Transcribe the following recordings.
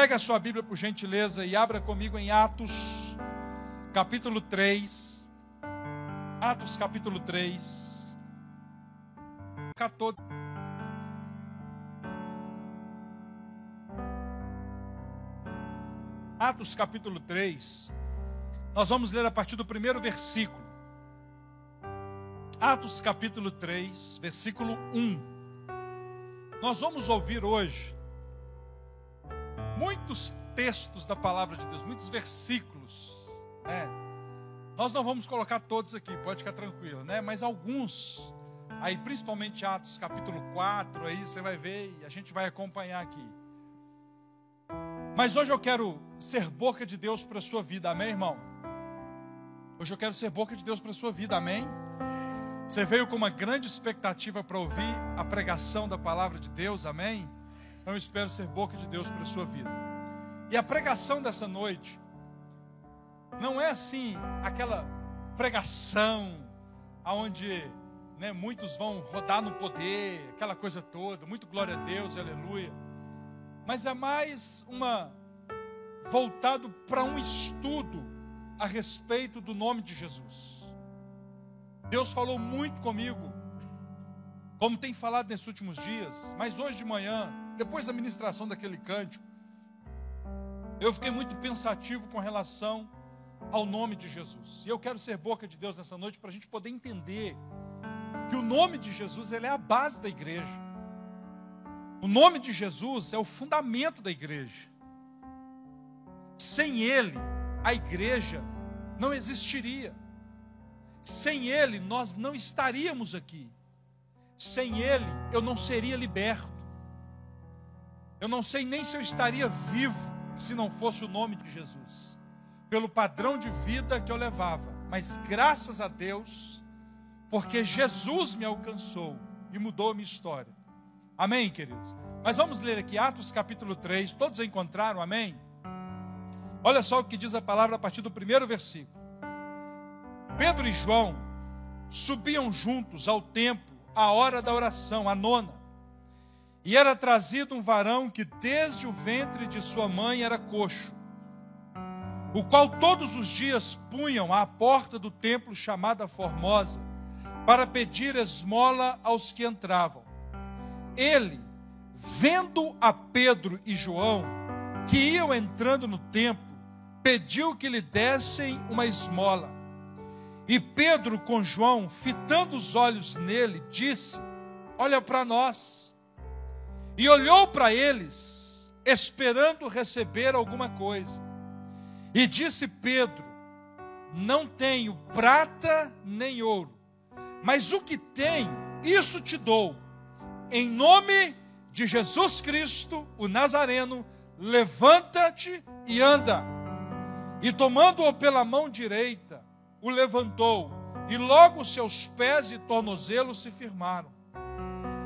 Pegue a sua Bíblia, por gentileza, e abra comigo em Atos, capítulo 3. Atos, capítulo 3. 14. Atos, capítulo 3. Nós vamos ler a partir do primeiro versículo. Atos, capítulo 3, versículo 1. Nós vamos ouvir hoje muitos textos da palavra de Deus, muitos versículos, né? Nós não vamos colocar todos aqui, pode ficar tranquilo, né? Mas alguns, aí principalmente Atos capítulo 4, aí você vai ver e a gente vai acompanhar aqui. Mas hoje eu quero ser boca de Deus para a sua vida, amém, irmão? Hoje eu quero ser boca de Deus para a sua vida, amém? Você veio com uma grande expectativa para ouvir a pregação da palavra de Deus, amém? Então eu espero ser boca de Deus para a sua vida. E a pregação dessa noite não é assim aquela pregação onde, né, muitos vão rodar no poder, aquela coisa toda, muito glória a Deus, aleluia. Mas é mais voltado para um estudo a respeito do nome de Jesus. Deus falou muito comigo, como tem falado nesses últimos dias, mas hoje de manhã, depois da ministração daquele cântico, eu fiquei muito pensativo com relação ao nome de Jesus. E eu quero ser boca de Deus nessa noite para a gente poder entender que o nome de Jesus, ele é a base da igreja. O nome de Jesus é o fundamento da igreja. Sem ele, a igreja não existiria. Sem ele, nós não estaríamos aqui. Sem ele, eu não seria liberto. Eu não sei nem se eu estaria vivo se não fosse o nome de Jesus, pelo padrão de vida que eu levava. Mas graças a Deus, porque Jesus me alcançou e mudou a minha história. Amém, queridos? Mas vamos ler aqui Atos capítulo 3, todos encontraram, amém? Olha só o que diz a palavra a partir do primeiro versículo. Pedro e João subiam juntos ao templo à hora da oração, a nona. E era trazido um varão que desde o ventre de sua mãe era coxo, o qual todos os dias punham à porta do templo chamada Formosa, para pedir esmola aos que entravam. Ele, vendo a Pedro e João, que iam entrando no templo, pediu que lhe dessem uma esmola. E Pedro com João, fitando os olhos nele, disse: olha para nós. E olhou para eles, esperando receber alguma coisa. E disse Pedro: não tenho prata nem ouro, mas o que tenho, isso te dou. Em nome de Jesus Cristo, o Nazareno, levanta-te e anda. E tomando-o pela mão direita, o levantou, e logo seus pés e tornozelos se firmaram.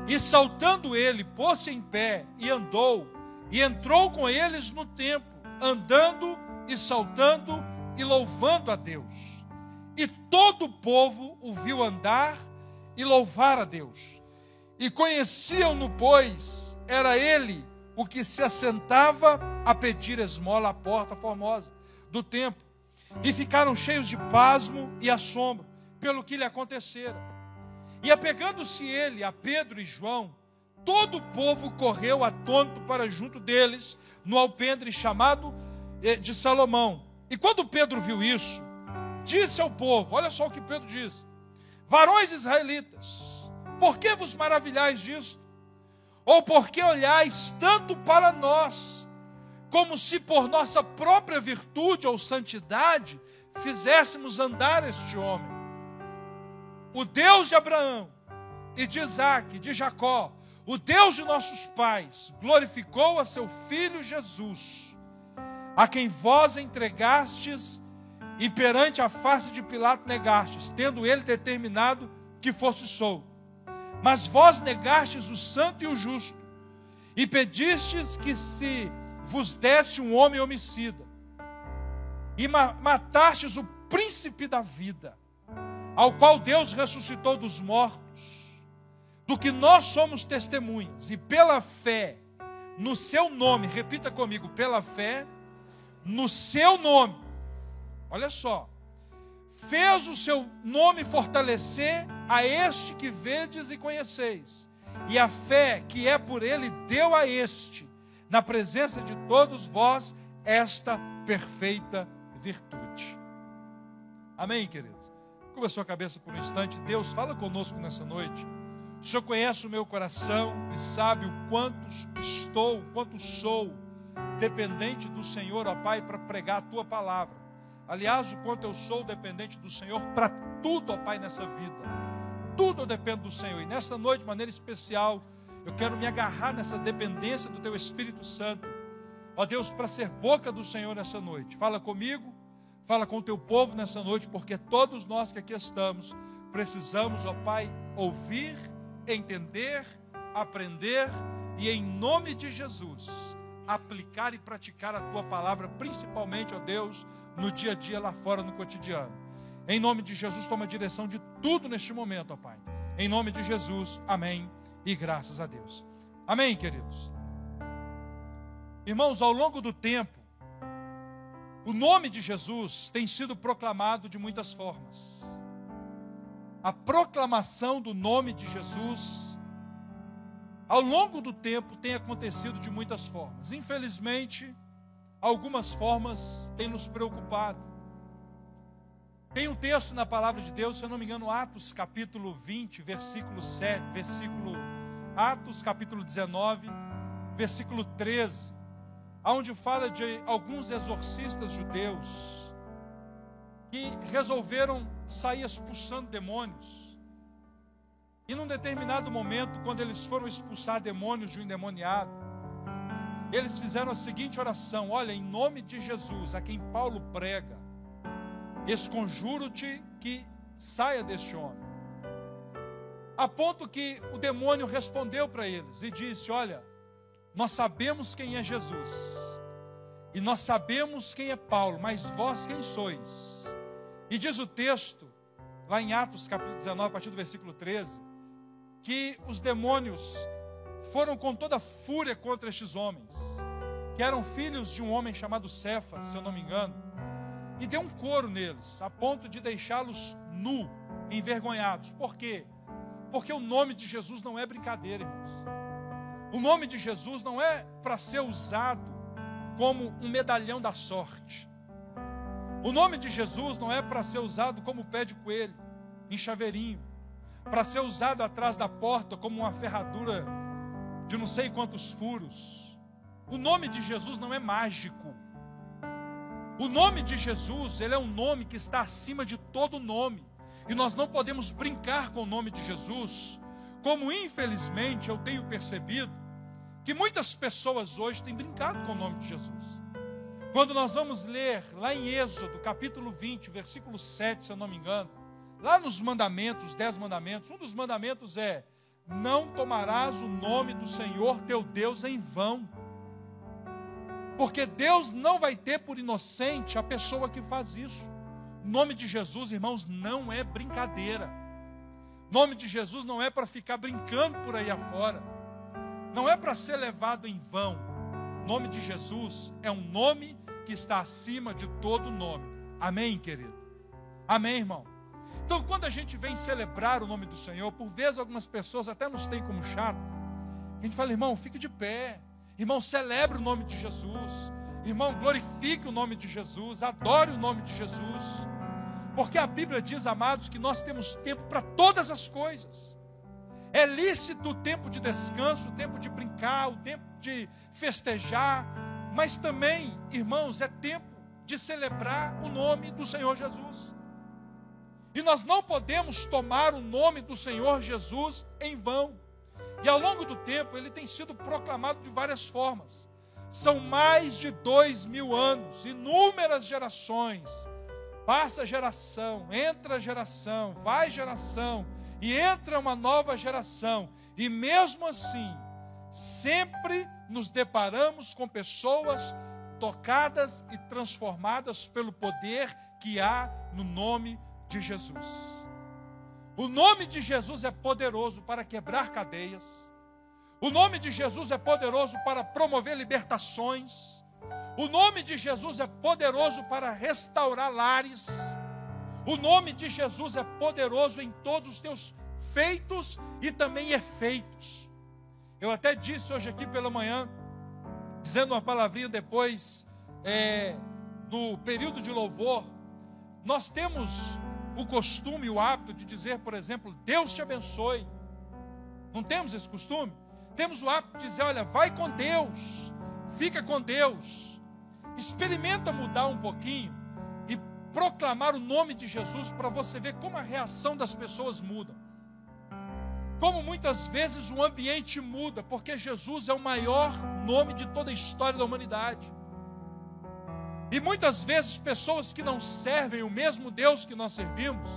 E saltando ele, pôs-se em pé e andou, e entrou com eles no templo, andando e saltando e louvando a Deus. E todo o povo o viu andar e louvar a Deus. E conheciam-no, pois era ele o que se assentava a pedir esmola à porta formosa do templo. E ficaram cheios de pasmo e assombro pelo que lhe acontecera. E apegando-se ele a Pedro e João, todo o povo correu atônito para junto deles, no alpendre chamado de Salomão. E quando Pedro viu isso, disse ao povo, olha só o que Pedro diz: varões israelitas, por que vos maravilhais disto? Ou por que olhais tanto para nós, como se por nossa própria virtude ou santidade fizéssemos andar este homem? O Deus de Abraão e de Isaque, de Jacó, o Deus de nossos pais, glorificou a seu Filho Jesus, a quem vós entregastes e perante a face de Pilato negastes, tendo ele determinado que fosse solto. Mas vós negastes o santo e o justo, e pedistes que se vos desse um homem homicida, e matastes o príncipe da vida, ao qual Deus ressuscitou dos mortos, do que nós somos testemunhas, e pela fé no seu nome, repita comigo, pela fé, no seu nome, olha só, fez o seu nome fortalecer a este que vedes e conheceis, e a fé que é por ele deu a este, na presença de todos vós, esta perfeita virtude. Amém, queridos? Curva a sua cabeça por um instante. Deus, fala conosco nessa noite. O Senhor conhece o meu coração e sabe o quanto sou dependente do Senhor, ó Pai, para pregar a Tua palavra. Aliás, o quanto eu sou dependente do Senhor para tudo, ó Pai, nessa vida. Tudo eu dependo do Senhor. E nessa noite, de maneira especial, eu quero me agarrar nessa dependência do Teu Espírito Santo. Ó Deus, para ser boca do Senhor nessa noite. Fala comigo, fala com o Teu povo nessa noite, porque todos nós que aqui estamos, precisamos, ó Pai, ouvir, entender, aprender e, em nome de Jesus, aplicar e praticar a Tua palavra, principalmente, ó Deus, no dia a dia lá fora, no cotidiano. Em nome de Jesus, toma a direção de tudo neste momento, ó Pai. Em nome de Jesus, amém e graças a Deus. Amém, queridos? Irmãos, ao longo do tempo, o nome de Jesus tem sido proclamado de muitas formas. A proclamação do nome de Jesus, ao longo do tempo, tem acontecido de muitas formas. Infelizmente, algumas formas têm nos preocupado. Tem um texto na palavra de Deus, se eu não me engano, Atos capítulo 20, versículo 7, Atos capítulo 19, versículo 13, onde fala de alguns exorcistas judeus que resolveram sair expulsando demônios. E num determinado momento, quando eles foram expulsar demônios de um endemoniado, eles fizeram a seguinte oração: olha, em nome de Jesus, a quem Paulo prega, esconjuro-te que saia deste homem. A ponto que o demônio respondeu para eles e disse: olha, nós sabemos quem é Jesus, e nós sabemos quem é Paulo, mas vós quem sois? E diz o texto, lá em Atos capítulo 19, a partir do versículo 13, que os demônios foram com toda fúria contra estes homens, que eram filhos de um homem chamado Cefas, se eu não me engano, e deu um couro neles, a ponto de deixá-los nu, envergonhados. Por quê? Porque o nome de Jesus não é brincadeira, irmãos. O nome de Jesus não é para ser usado como um medalhão da sorte. O nome de Jesus não é para ser usado como pé de coelho, em chaveirinho, para ser usado atrás da porta como uma ferradura de não sei quantos furos. O nome de Jesus não é mágico. O nome de Jesus, ele é um nome que está acima de todo nome. E nós não podemos brincar com o nome de Jesus, como infelizmente eu tenho percebido que muitas pessoas hoje têm brincado com o nome de Jesus. Quando nós vamos ler lá em Êxodo, capítulo 20, versículo 7, se eu não me engano, lá nos mandamentos, os 10 mandamentos, um dos mandamentos é: não tomarás o nome do Senhor teu Deus em vão. Porque Deus não vai ter por inocente a pessoa que faz isso. O nome de Jesus, irmãos, não é brincadeira. O nome de Jesus não é para ficar brincando por aí afora. Não é para ser levado em vão. O nome de Jesus é um nome que está acima de todo nome. Amém, querido? Amém, irmão? Então, quando a gente vem celebrar o nome do Senhor, por vezes algumas pessoas até nos têm como chato. A gente fala: irmão, fique de pé. Irmão, celebre o nome de Jesus. Irmão, glorifique o nome de Jesus. Adore o nome de Jesus. Porque a Bíblia diz, amados, que nós temos tempo para todas as coisas. É lícito o tempo de descanso, o tempo de brincar, o tempo de festejar. Mas também, irmãos, é tempo de celebrar o nome do Senhor Jesus. E nós não podemos tomar o nome do Senhor Jesus em vão. E ao longo do tempo, ele tem sido proclamado de várias formas. São mais de 2000 anos, inúmeras gerações. Passa geração, entra geração, vai geração, e entra uma nova geração. E mesmo assim, sempre nos deparamos com pessoas tocadas e transformadas pelo poder que há no nome de Jesus. O nome de Jesus é poderoso para quebrar cadeias. O nome de Jesus é poderoso para promover libertações. O nome de Jesus é poderoso para restaurar lares. O nome de Jesus é poderoso em todos os teus feitos e também efeitos. Eu até disse hoje aqui pela manhã, dizendo uma palavrinha depois do período de louvor, nós temos o costume, o hábito de dizer, por exemplo, Deus te abençoe. Não temos esse costume? Temos o hábito de dizer, olha, vai com Deus, fica com Deus. Experimenta mudar um pouquinho e proclamar o nome de Jesus para você ver como a reação das pessoas muda. Como muitas vezes o ambiente muda, porque Jesus é o maior nome de toda a história da humanidade. E muitas vezes pessoas que não servem o mesmo Deus que nós servimos,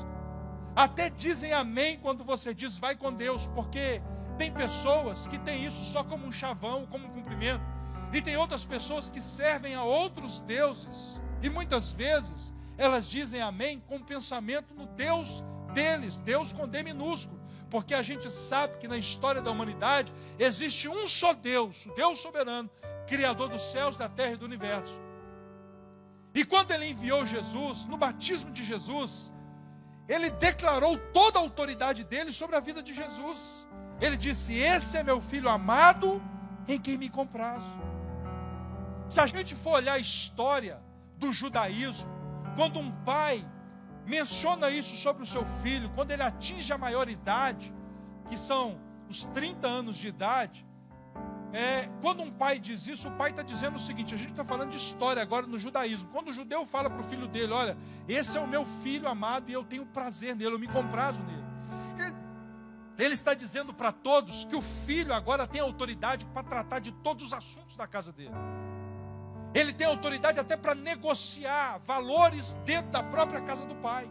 até dizem amém quando você diz vai com Deus, porque tem pessoas que têm isso só como um chavão, como um cumprimento. E tem outras pessoas que servem a outros deuses, e muitas vezes elas dizem amém com o pensamento no Deus deles, Deus com D minúsculo, porque a gente sabe que na história da humanidade existe um só Deus, o Deus soberano, Criador dos céus, da terra e do universo. E quando ele enviou Jesus, no batismo de Jesus, ele declarou toda a autoridade dele sobre a vida de Jesus. Ele disse, esse é meu filho amado, em quem me comprazo. Se a gente for olhar a história do judaísmo, quando um pai menciona isso sobre o seu filho, quando ele atinge a maioridade, que são os 30 anos de idade, quando um pai diz isso, o pai está dizendo o seguinte, a gente está falando de história agora no judaísmo, quando o judeu fala para o filho dele, olha, esse é o meu filho amado e eu tenho prazer nele, eu me comprazo nele. Ele está dizendo para todos que o filho agora tem autoridade para tratar de todos os assuntos da casa dele. Ele tem autoridade até para negociar valores dentro da própria casa do pai.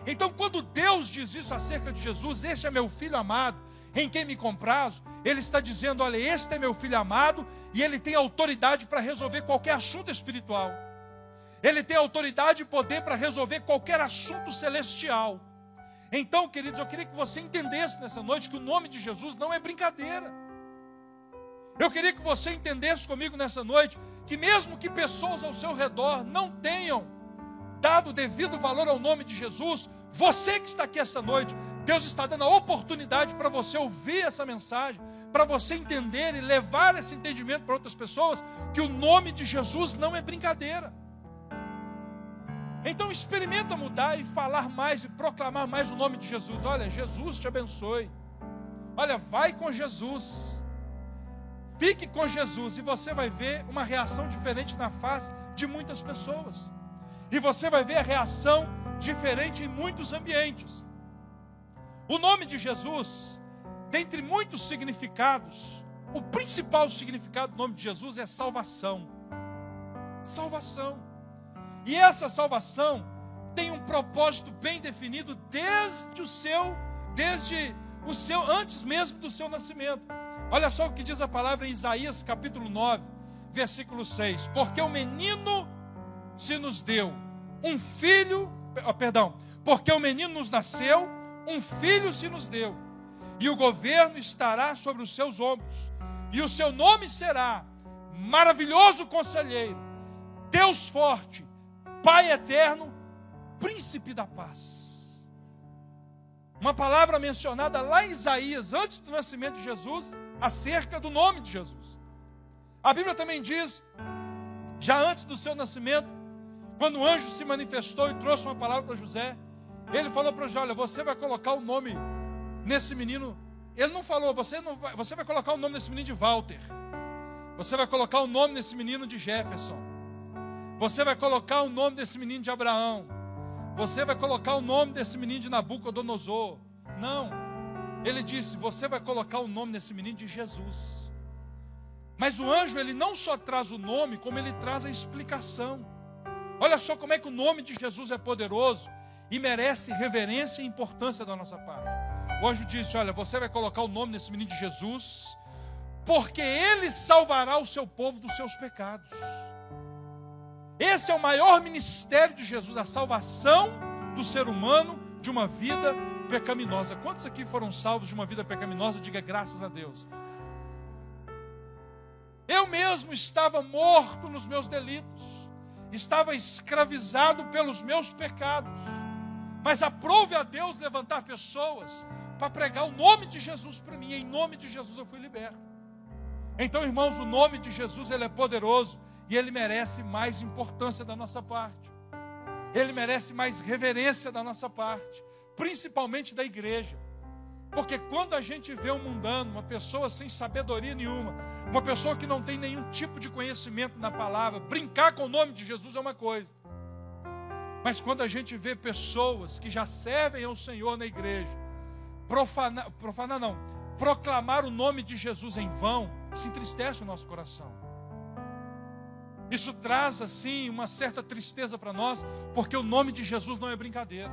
Então, quando Deus diz isso acerca de Jesus, este é meu filho amado, em quem me comprazo, ele está dizendo, olha, este é meu filho amado, e ele tem autoridade para resolver qualquer assunto espiritual. Ele tem autoridade e poder para resolver qualquer assunto celestial. Então, queridos, eu queria que você entendesse nessa noite que o nome de Jesus não é brincadeira. Eu queria que você entendesse comigo nessa noite que mesmo que pessoas ao seu redor não tenham dado devido valor ao nome de Jesus, você que está aqui essa noite, Deus está dando a oportunidade para você ouvir essa mensagem, para você entender e levar esse entendimento para outras pessoas, que o nome de Jesus não é brincadeira. Então experimenta mudar e falar mais e proclamar mais o nome de Jesus. Olha, Jesus te abençoe. Olha, vai com Jesus. Fique com Jesus e você vai ver uma reação diferente na face de muitas pessoas. E você vai ver a reação diferente em muitos ambientes. O nome de Jesus, dentre muitos significados, o principal significado do nome de Jesus é salvação. Salvação. E essa salvação tem um propósito bem definido desde o seu, antes mesmo do seu nascimento. Olha só o que diz a palavra em Isaías capítulo 9, versículo 6. Porque o menino se nos deu, porque o menino nos nasceu, um filho se nos deu, e o governo estará sobre os seus ombros, e o seu nome será Maravilhoso Conselheiro, Deus Forte, Pai Eterno, Príncipe da Paz. Uma palavra mencionada lá em Isaías, antes do nascimento de Jesus, acerca do nome de Jesus. A Bíblia também diz, já antes do seu nascimento, quando o anjo se manifestou e trouxe uma palavra para José, ele falou para José, olha, você vai colocar o nome nesse menino. Ele não falou, você vai colocar o nome nesse menino de Walter. Você vai colocar o nome nesse menino de Jefferson. Você vai colocar o nome desse menino de Abraão. Você vai colocar o nome desse menino de Nabucodonosor. Não. Ele disse, você vai colocar o nome desse menino de Jesus. Mas o anjo, ele não só traz o nome, como ele traz a explicação. Olha só como é que o nome de Jesus é poderoso e merece reverência e importância da nossa parte. O anjo disse, olha, você vai colocar o nome desse menino de Jesus, porque ele salvará o seu povo dos seus pecados. Esse é o maior ministério de Jesus, a salvação do ser humano de uma vida pecaminosa. Quantos aqui foram salvos de uma vida pecaminosa? Diga graças a Deus. Eu mesmo estava morto nos meus delitos, estava escravizado pelos meus pecados, mas aprove a Deus levantar pessoas para pregar o nome de Jesus para mim. Em nome de Jesus eu fui liberto. Então, irmãos, o nome de Jesus, ele é poderoso e ele merece mais importância da nossa parte. Ele merece mais reverência da nossa parte, principalmente da igreja. Porque quando a gente vê um mundano, uma pessoa sem sabedoria nenhuma, uma pessoa que não tem nenhum tipo de conhecimento na palavra, brincar com o nome de Jesus é uma coisa. Mas quando a gente vê pessoas que já servem ao Senhor na igreja, proclamar o nome de Jesus em vão, se entristece o nosso coração. Isso traz assim uma certa tristeza para nós, porque o nome de Jesus não é brincadeira.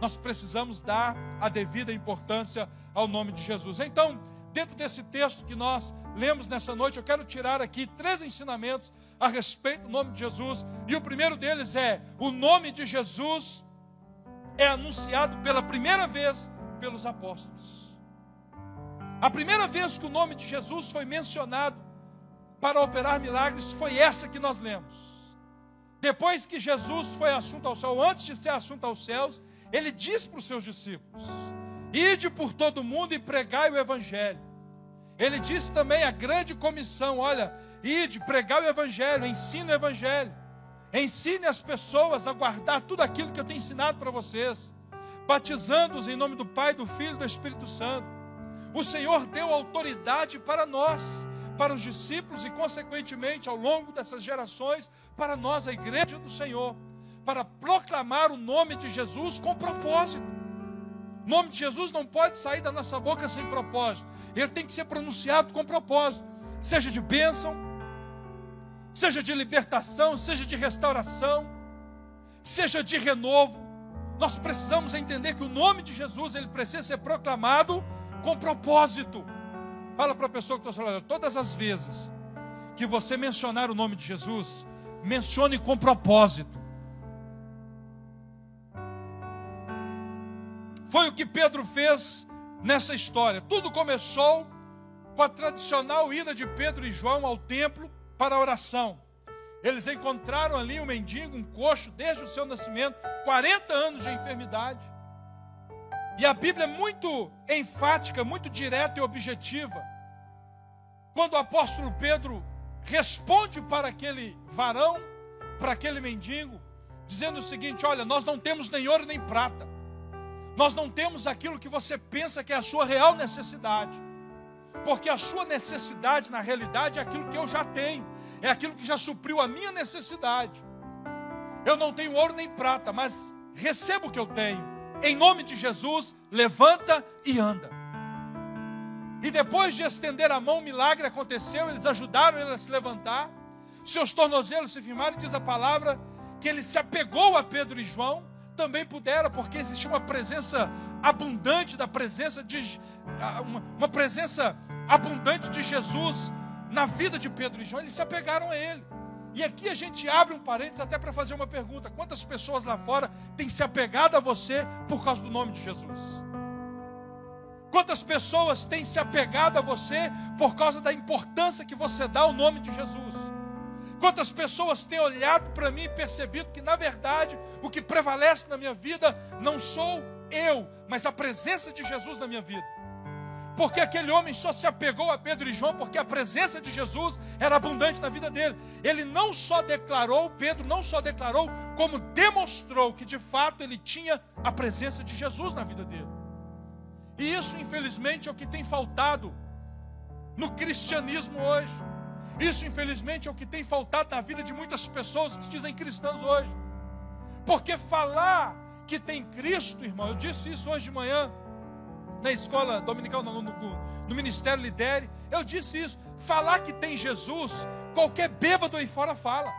Nós precisamos dar a devida importância ao nome de Jesus. Então, dentro desse texto que nós lemos nessa noite, eu quero tirar aqui 3 ensinamentos a respeito do nome de Jesus. E o primeiro deles é: o nome de Jesus é anunciado pela primeira vez pelos apóstolos. A primeira vez que o nome de Jesus foi mencionado para operar milagres foi essa que nós lemos. Depois que Jesus foi assunto ao céu, antes de ser assunto aos céus, ele diz para os seus discípulos: ide por todo mundo e pregai o evangelho. Ele disse também a grande comissão: olha, ide, pregai o evangelho, ensine o evangelho, ensine as pessoas a guardar tudo aquilo que eu tenho ensinado para vocês, batizando-os em nome do Pai, do Filho e do Espírito Santo. O Senhor deu autoridade para nós, para os discípulos e consequentemente ao longo dessas gerações, para nós, a igreja do Senhor, para proclamar o nome de Jesus com propósito. O nome de Jesus não pode sair da nossa boca sem propósito. Ele tem que ser pronunciado com propósito, seja de bênção, seja de libertação, seja de restauração, seja de renovo. Nós precisamos entender que o nome de Jesus, ele precisa ser proclamado com propósito. Fala para a pessoa que está falando: todas as vezes que você mencionar o nome de Jesus, mencione com propósito. Foi o que Pedro fez nessa história. Tudo começou com a tradicional ida de Pedro e João ao templo para a oração. Eles encontraram ali um mendigo, um coxo, desde o seu nascimento, 40 anos de enfermidade. E a Bíblia é muito enfática, muito direta e objetiva. Quando o apóstolo Pedro responde para aquele varão, para aquele mendigo, dizendo o seguinte: olha, nós não temos nem ouro nem prata. Nós não temos aquilo que você pensa que é a sua real necessidade. Porque a sua necessidade, na realidade, é aquilo que eu já tenho. É aquilo que já supriu a minha necessidade. Eu não tenho ouro nem prata, mas recebo o que eu tenho. Em nome de Jesus, levanta e anda. E depois de estender a mão, um milagre aconteceu. Eles ajudaram ele a se levantar. Seus tornozelos se firmaram. E diz a palavra que ele se apegou a Pedro e João. Também pudera, porque existia uma presença abundante da presença de uma presença abundante de Jesus na vida de Pedro e João. Eles se apegaram a ele. E aqui a gente abre um parênteses até para fazer uma pergunta: quantas pessoas lá fora têm se apegado a você por causa do nome de Jesus? Quantas pessoas têm se apegado a você por causa da importância que você dá ao nome de Jesus? Quantas pessoas têm olhado para mim e percebido que, na verdade, o que prevalece na minha vida não sou eu, mas a presença de Jesus na minha vida? Porque aquele homem só se apegou a Pedro e João porque a presença de Jesus era abundante na vida dele. Ele não só declarou, Pedro não só declarou, como demonstrou que de fato ele tinha a presença de Jesus na vida dele. E isso, infelizmente, é o que tem faltado no cristianismo hoje. Isso, infelizmente, é o que tem faltado na vida de muitas pessoas que se dizem cristãs hoje. Porque falar que tem Cristo, irmão, eu disse isso hoje de manhã, na escola dominical, no Ministério Lidere, eu disse isso: falar que tem Jesus, qualquer bêbado aí fora fala.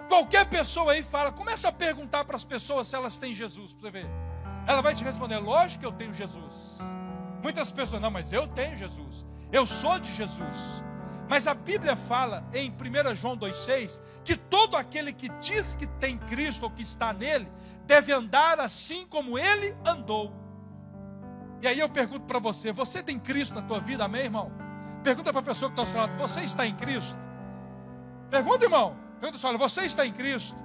Qualquer pessoa aí fala. Começa a perguntar para as pessoas se elas têm Jesus, para você ver. Ela vai te responder: lógico que eu tenho Jesus. Muitas pessoas: não, mas eu tenho Jesus, eu sou de Jesus. Mas a Bíblia fala em 1 João 2,6 que todo aquele que diz que tem Cristo ou que está nele deve andar assim como ele andou. E aí eu pergunto para você: você tem Cristo na tua vida, amém, irmão? Pergunta para a pessoa que está ao seu lado: você está em Cristo? Pergunta, irmão. Pergunta, olha, você está em Cristo?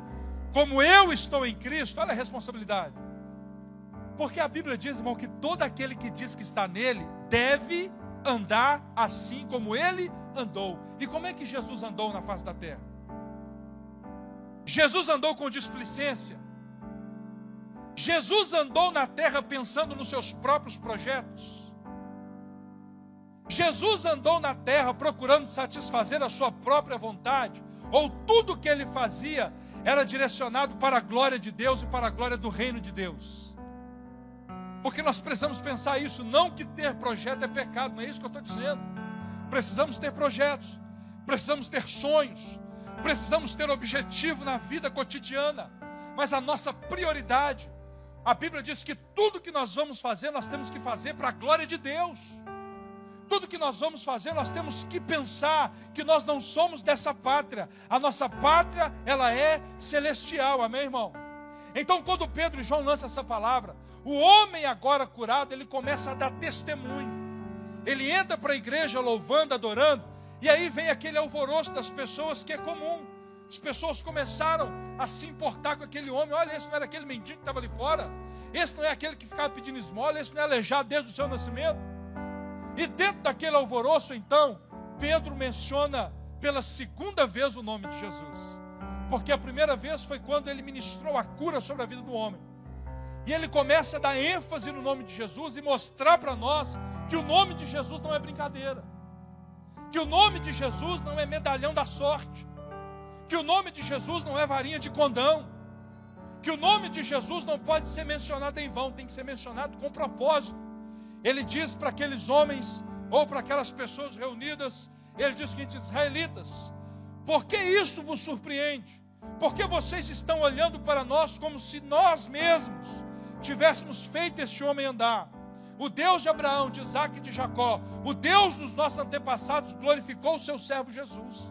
Como eu estou em Cristo? Olha a responsabilidade. Porque a Bíblia diz, irmão, que todo aquele que diz que está nele deve andar assim como ele andou. E como é que Jesus andou na face da terra? Jesus andou com displicência. Jesus andou na terra pensando nos seus próprios projetos. Jesus andou na terra procurando satisfazer a sua própria vontade, ou tudo que ele fazia era direcionado para a glória de Deus e para a glória do reino de Deus. Porque nós precisamos pensar isso, não que ter projeto é pecado, não é isso que eu estou dizendo. Precisamos ter projetos, precisamos ter sonhos, precisamos ter objetivo na vida cotidiana, mas a nossa prioridade, a Bíblia diz que tudo que nós vamos fazer, nós temos que fazer para a glória de Deus. Tudo que nós vamos fazer, nós temos que pensar que nós não somos dessa pátria. A nossa pátria, ela é celestial, amém, irmão? Então, quando Pedro e João lançam essa palavra, o homem agora curado, ele começa a dar testemunho. Ele entra para a igreja louvando, adorando, e aí vem aquele alvoroço das pessoas que é comum. As pessoas começaram a se importar com aquele homem. Olha, esse não era aquele mendigo que estava ali fora? Esse não é aquele que ficava pedindo esmola? Esse não é aleijado desde o seu nascimento? E dentro daquele alvoroço, então, Pedro menciona pela segunda vez o nome de Jesus. Porque a primeira vez foi quando ele ministrou a cura sobre a vida do homem. E ele começa a dar ênfase no nome de Jesus e mostrar para nós que o nome de Jesus não é brincadeira. Que o nome de Jesus não é medalhão da sorte. Que o nome de Jesus não é varinha de condão. Que o nome de Jesus não pode ser mencionado em vão, tem que ser mencionado com propósito. Ele diz para aqueles homens, ou para aquelas pessoas reunidas, ele diz o seguinte: israelitas, por que isso vos surpreende? Porque vocês estão olhando para nós como se nós mesmos tivéssemos feito este homem andar. O Deus de Abraão, de Isaac e de Jacó, o Deus dos nossos antepassados, glorificou o seu servo Jesus.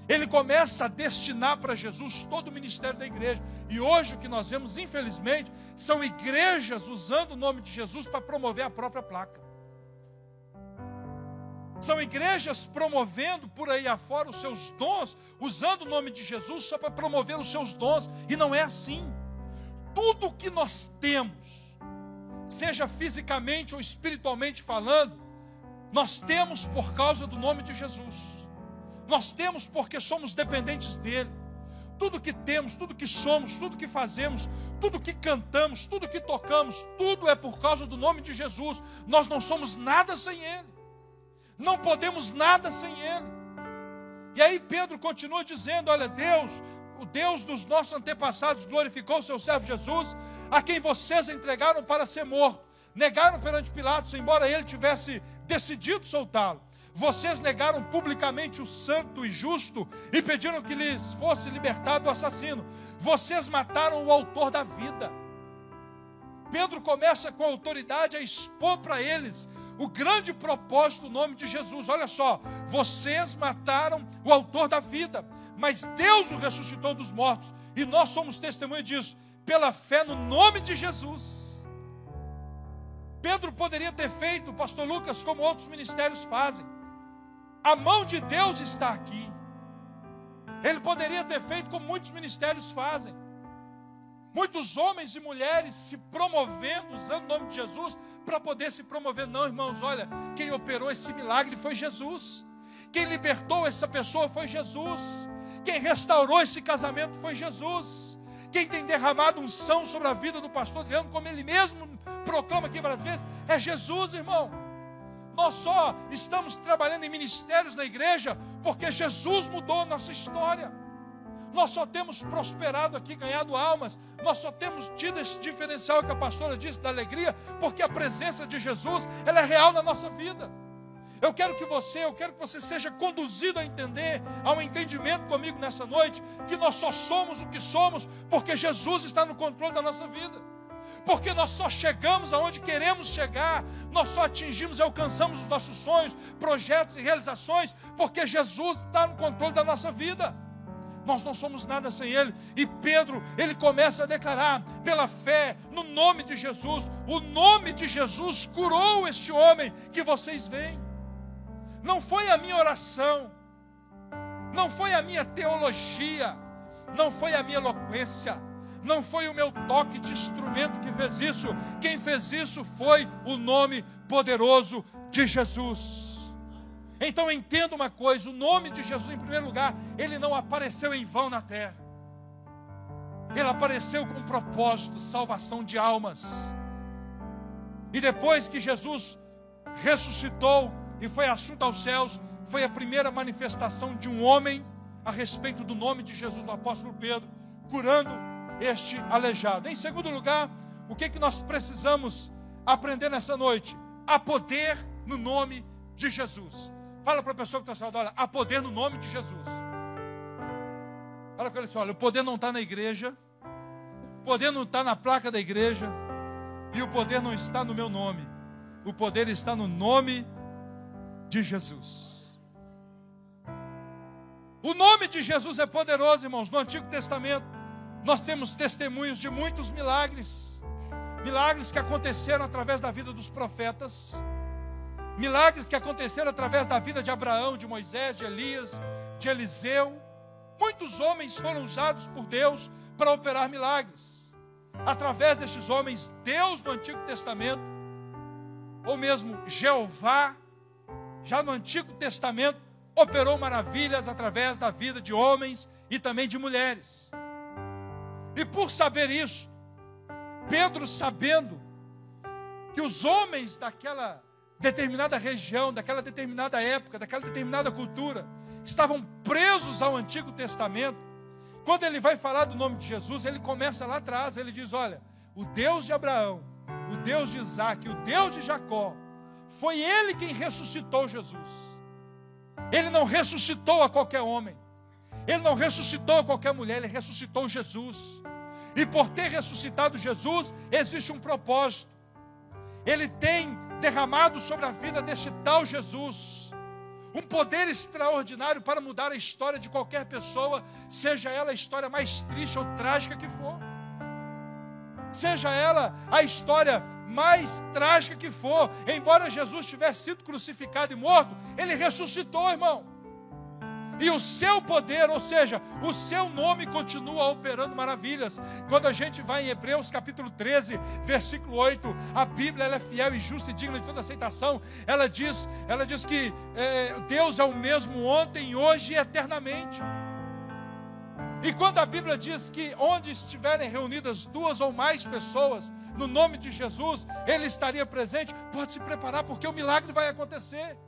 Ele começa a destinar para Jesus todo o ministério da igreja. E hoje o que nós vemos, infelizmente, são igrejas usando o nome de Jesus para promover a própria placa. São igrejas promovendo por aí afora os seus dons, usando o nome de Jesus só para promover os seus dons. E não é assim. Tudo que nós temos, seja fisicamente ou espiritualmente falando, nós temos por causa do nome de Jesus. Nós temos porque somos dependentes dele. Tudo que temos, tudo que somos, tudo que fazemos, tudo que cantamos, tudo que tocamos, tudo é por causa do nome de Jesus. Nós não somos nada sem ele. Não podemos nada sem ele. E aí Pedro continua dizendo: olha, Deus, o Deus dos nossos antepassados glorificou o seu servo Jesus, a quem vocês entregaram para ser morto. Negaram perante Pilatos, embora ele tivesse decidido soltá-lo. Vocês negaram publicamente o santo e justo e pediram que lhes fosse libertado o assassino. Vocês mataram o autor da vida. Pedro começa com autoridade a expor para eles o grande propósito do nome de Jesus. Olha só, vocês mataram o autor da vida, mas Deus o ressuscitou dos mortos, e nós somos testemunha disso, pela fé no nome de Jesus. Pedro poderia ter feito, pastor Lucas, como outros ministérios fazem. A mão de Deus está aqui. Ele poderia ter feito como muitos ministérios fazem. Muitos homens e mulheres se promovendo, usando o nome de Jesus para poder se promover. Não, irmãos, olha, quem operou esse milagre foi Jesus. Quem libertou essa pessoa foi Jesus. Quem restaurou esse casamento foi Jesus. Quem tem derramado unção sobre a vida do pastor Adriano, como ele mesmo proclama aqui várias vezes, é Jesus, irmão. Nós só estamos trabalhando em ministérios na igreja porque Jesus mudou a nossa história. Nós só temos prosperado aqui, ganhado almas. Nós só temos tido esse diferencial que a pastora disse, da alegria, porque a presença de Jesus, ela é real na nossa vida. Eu quero que você seja conduzido a entender, a um entendimento comigo nessa noite, que nós só somos o que somos porque Jesus está no controle da nossa vida. Porque nós só chegamos aonde queremos chegar, nós só atingimos e alcançamos os nossos sonhos, projetos e realizações, porque Jesus está no controle da nossa vida. Nós não somos nada sem ele. E Pedro, ele começa a declarar, pela fé, no nome de Jesus, o nome de Jesus curou este homem que vocês veem. não foi a minha oração, não foi a minha teologia, não foi a minha eloquência, não foi o meu toque de instrumento que fez isso. Quem fez isso foi o nome poderoso de Jesus. Então entenda uma coisa: o nome de Jesus, em primeiro lugar, ele não apareceu em vão na terra. Ele apareceu com propósito, salvação de almas. E depois que Jesus ressuscitou e foi assunto aos céus, foi a primeira manifestação de um homem a respeito do nome de Jesus, o apóstolo Pedro, curando este aleijado. Em segundo lugar, o que nós precisamos aprender nessa noite? Há poder no nome de Jesus. Fala para a pessoa que está ao seu lado: olha, há poder no nome de Jesus. Fala com ele assim: olha, o poder não está na igreja, o poder não está na placa da igreja, e o poder não está no meu nome. O poder está no nome de Jesus. O nome de Jesus é poderoso, irmãos. No Antigo Testamento nós temos testemunhos de muitos milagres. Milagres que aconteceram através da vida dos profetas. Milagres que aconteceram através da vida de Abraão, de Moisés, de Elias, de Eliseu. Muitos homens foram usados por Deus para operar milagres. Através destes homens, Deus no Antigo Testamento, ou mesmo Jeová, já no Antigo Testamento, operou maravilhas através da vida de homens e também de mulheres. E por saber isso, Pedro, sabendo que os homens daquela determinada região, daquela determinada época, daquela determinada cultura, estavam presos ao Antigo Testamento, quando ele vai falar do nome de Jesus, ele começa lá atrás, ele diz: olha, o Deus de Abraão, o Deus de Isaac, o Deus de Jacó, foi ele quem ressuscitou Jesus. Ele não ressuscitou a qualquer homem, ele não ressuscitou a qualquer mulher, ele ressuscitou Jesus. E por ter ressuscitado Jesus, existe um propósito. Ele tem derramado sobre a vida deste tal Jesus um poder extraordinário para mudar a história de qualquer pessoa, seja ela a história mais triste ou trágica que for, seja ela a história mais trágica que for. Embora Jesus tivesse sido crucificado e morto, ele ressuscitou, irmão. E o seu poder, ou seja, o seu nome continua operando maravilhas. Quando a gente vai em Hebreus capítulo 13, versículo 8, a Bíblia ela é fiel e justa e digna de toda aceitação. Ela diz que Deus é o mesmo ontem, hoje e eternamente. E quando a Bíblia diz que onde estiverem reunidas duas ou mais pessoas, no nome de Jesus, Ele estaria presente, pode se preparar porque o milagre vai acontecer.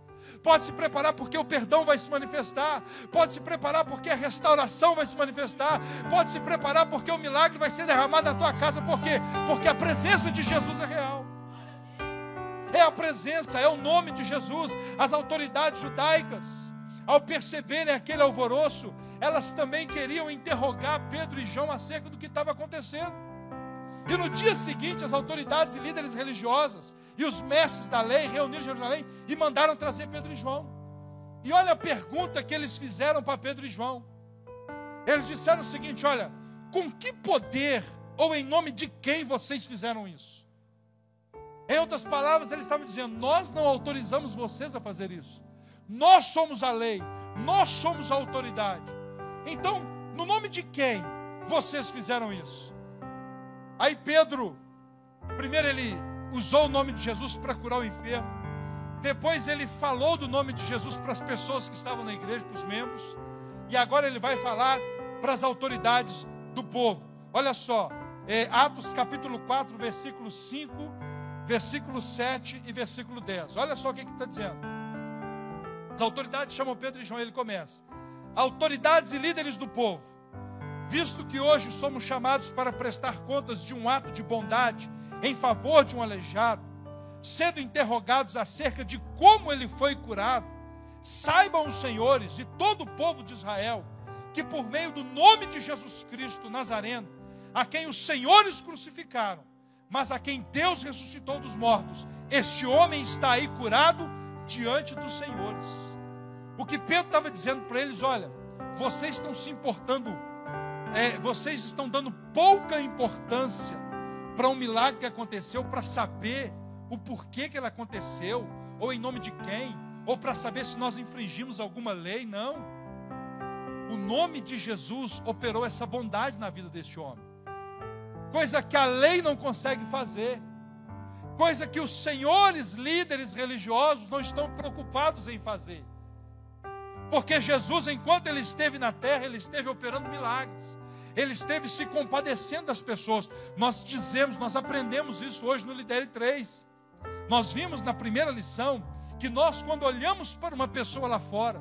Pode se preparar porque o perdão vai se manifestar. Pode se preparar porque a restauração vai se manifestar. Pode se preparar porque o milagre vai ser derramado na tua casa. Por quê? Porque a presença de Jesus é real. É a presença, é o nome de Jesus. As autoridades judaicas, ao perceberem aquele alvoroço, elas também queriam interrogar Pedro e João acerca do que estava acontecendo. E no dia seguinte, as autoridades e líderes religiosas e os mestres da lei reuniram em Jerusalém e mandaram trazer Pedro e João. E olha a pergunta que eles fizeram para Pedro e João. Eles disseram o seguinte: olha, com que poder ou em nome de quem vocês fizeram isso? Em outras palavras, eles estavam dizendo: nós não autorizamos vocês a fazer isso. Nós somos a lei, nós somos a autoridade. Então, no nome de quem vocês fizeram isso? Aí Pedro, primeiro ele usou o nome de Jesus para curar o enfermo. Depois ele falou do nome de Jesus para as pessoas que estavam na igreja, para os membros. E agora ele vai falar para as autoridades do povo. Olha só, Atos capítulo 4, versículo 5, versículo 7 e versículo 10. Olha só o que está dizendo. As autoridades chamam Pedro e João, ele começa: autoridades e líderes do povo, visto que hoje somos chamados para prestar contas de um ato de bondade em favor de um aleijado, sendo interrogados acerca de como ele foi curado, saibam os senhores e todo o povo de Israel, que por meio do nome de Jesus Cristo Nazareno, a quem os senhores crucificaram, mas a quem Deus ressuscitou dos mortos, este homem está aí curado diante dos senhores. O que Pedro estava dizendo para eles: olha, vocês estão se importando, vocês estão dando pouca importância para um milagre que aconteceu, para saber o porquê que ele aconteceu, ou em nome de quem, ou para saber se nós infringimos alguma lei, não. O nome de Jesus operou essa bondade na vida deste homem, coisa que a lei não consegue fazer, coisa que os senhores líderes religiosos não estão preocupados em fazer, porque Jesus, enquanto ele esteve na terra, ele esteve operando milagres, ele esteve se compadecendo das pessoas. Nós aprendemos isso hoje no Lidere 3. Nós vimos na primeira lição que nós, quando olhamos para uma pessoa lá fora,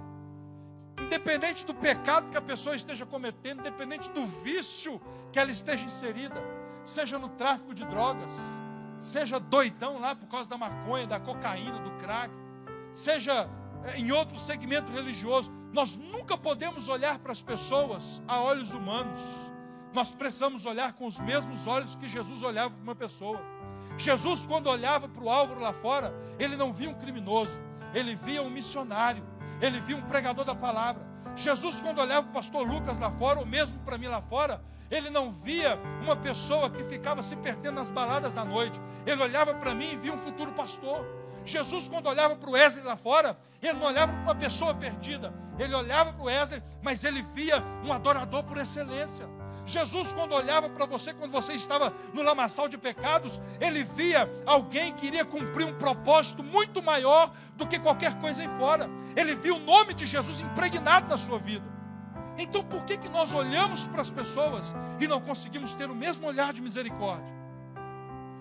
independente do pecado que a pessoa esteja cometendo, independente do vício que ela esteja inserida, seja no tráfico de drogas, seja doidão lá por causa da maconha, da cocaína, do crack, seja em outro segmento religioso, nós nunca podemos olhar para as pessoas a olhos humanos. Nós precisamos olhar com os mesmos olhos que Jesus olhava para uma pessoa. Jesus, quando olhava para o Álvaro lá fora, ele não via um criminoso, ele via um missionário, ele via um pregador da palavra. Jesus, quando olhava para o pastor Lucas lá fora, ou mesmo para mim lá fora, ele não via uma pessoa que ficava se perdendo nas baladas da noite. Ele olhava para mim e via um futuro pastor. Jesus, quando olhava para o Wesley lá fora, ele não olhava para uma pessoa perdida, ele olhava para o Wesley, mas ele via um adorador por excelência. Jesus, quando olhava para você, quando você estava no lamaçal de pecados, ele via alguém que iria cumprir um propósito muito maior do que qualquer coisa aí fora. Ele viu o nome de Jesus impregnado na sua vida. Então por que nós olhamos para as pessoas e não conseguimos ter o mesmo olhar de misericórdia?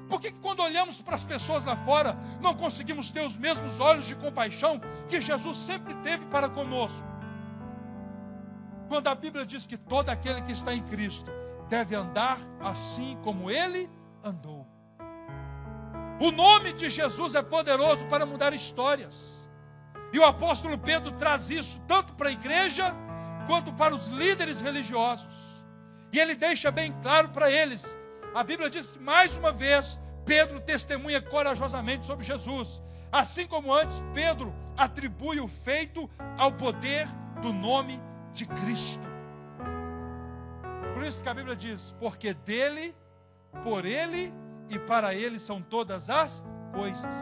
Por que quando olhamos para as pessoas lá fora, não conseguimos ter os mesmos olhos de compaixão que Jesus sempre teve para conosco? Quando a Bíblia diz que todo aquele que está em Cristo deve andar assim como Ele andou. O nome de Jesus é poderoso para mudar histórias. E o apóstolo Pedro traz isso tanto para a igreja, quanto para os líderes religiosos. E ele deixa bem claro para eles. A Bíblia diz que, mais uma vez, Pedro testemunha corajosamente sobre Jesus. Assim como antes, Pedro atribui o feito ao poder do nome de Cristo. Por isso que a Bíblia diz: porque dele, por ele e para ele são todas as coisas.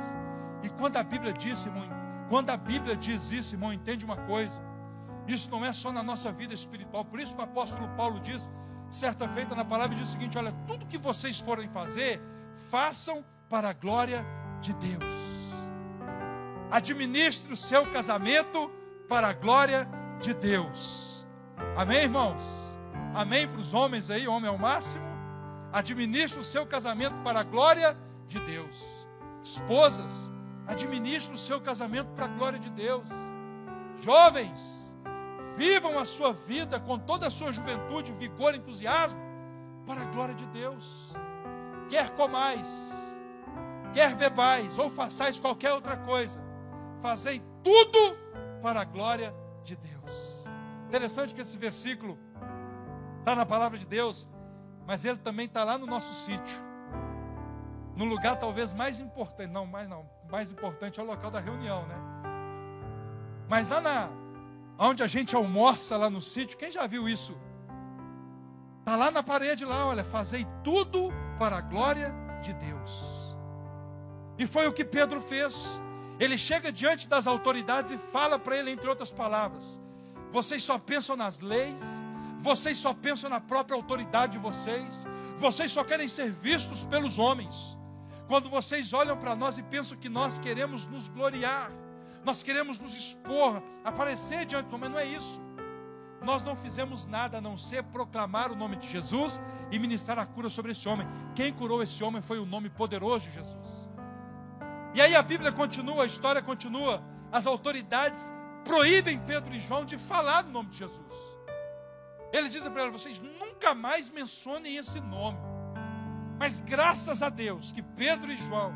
E quando a Bíblia diz isso, irmão, entende uma coisa: isso não é só na nossa vida espiritual. Por isso que o apóstolo Paulo diz, certa feita na palavra, diz o seguinte: olha, tudo que vocês forem fazer, façam para a glória de Deus. Administre o seu casamento para a glória de Deus. Amém, irmãos? Amém para os homens aí, homem é o máximo. Administre o seu casamento para a glória de Deus. Esposas, administre o seu casamento para a glória de Deus. Jovens, vivam a sua vida com toda a sua juventude, vigor e entusiasmo para a glória de Deus. Quer comais, quer bebais, ou façais qualquer outra coisa, fazei tudo para a glória de Deus. Interessante que esse versículo está na palavra de Deus, mas ele também está lá no nosso sítio, no lugar talvez mais importante, mais importante é o local da reunião, né? Mas lá onde a gente almoça lá no sítio, quem já viu isso? Está lá na parede lá, olha, fazei tudo para a glória de Deus. E foi o que Pedro fez. Ele chega diante das autoridades e fala para ele, entre outras palavras: vocês só pensam nas leis, vocês só pensam na própria autoridade de vocês só querem ser vistos pelos homens. Quando vocês olham para nós e pensam que nós queremos nos gloriar, nós queremos nos expor, aparecer diante do homem, mas não é isso. Nós não fizemos nada a não ser proclamar o nome de Jesus e ministrar a cura sobre esse homem. Quem curou esse homem foi o nome poderoso de Jesus. E aí a Bíblia continua, a história continua. As autoridades proíbem Pedro e João de falar no nome de Jesus. Eles dizem para eles: vocês nunca mais mencionem esse nome. Mas graças a Deus que Pedro e João,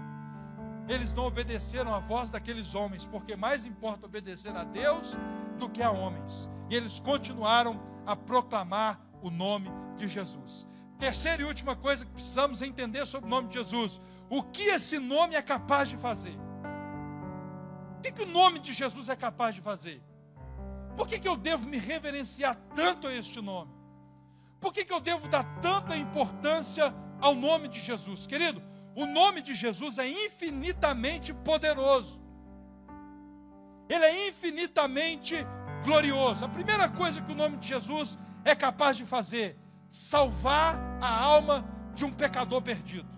eles não obedeceram à voz daqueles homens, porque mais importa obedecer a Deus do que a homens. E eles continuaram a proclamar o nome de Jesus. Terceira e última coisa que precisamos entender sobre o nome de Jesus: o que esse nome é capaz de fazer? O que o nome de Jesus é capaz de fazer? Por que eu devo me reverenciar tanto a este nome? Por que eu devo dar tanta importância ao nome de Jesus? Querido, o nome de Jesus é infinitamente poderoso. Ele é infinitamente glorioso. A primeira coisa que o nome de Jesus é capaz de fazer: salvar a alma de um pecador perdido.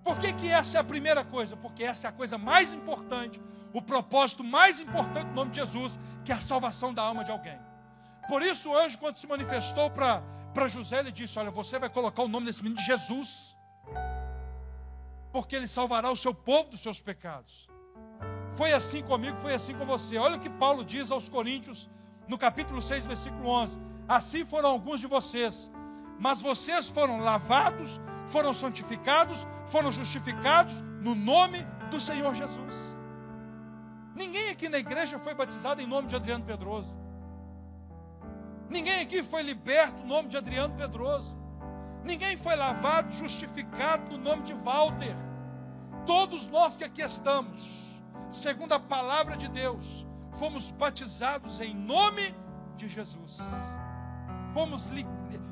Por que essa é a primeira coisa? Porque essa é a coisa mais importante, o propósito mais importante do nome de Jesus, que é a salvação da alma de alguém. Por isso o anjo, quando se manifestou para José, ele disse: olha, você vai colocar o nome desse menino de Jesus, porque ele salvará o seu povo dos seus pecados. Foi assim comigo, foi assim com você. Olha o que Paulo diz aos Coríntios, no capítulo 6, versículo 11. Assim foram alguns de vocês, mas vocês foram lavados, foram santificados, foram justificados no nome do Senhor Jesus. Ninguém aqui na igreja foi batizado em nome de Adriano Pedroso. Ninguém aqui foi liberto no nome de Adriano Pedroso. Ninguém foi lavado, justificado no nome de Walter. Todos nós que aqui estamos, segundo a palavra de Deus, fomos batizados em nome de Jesus.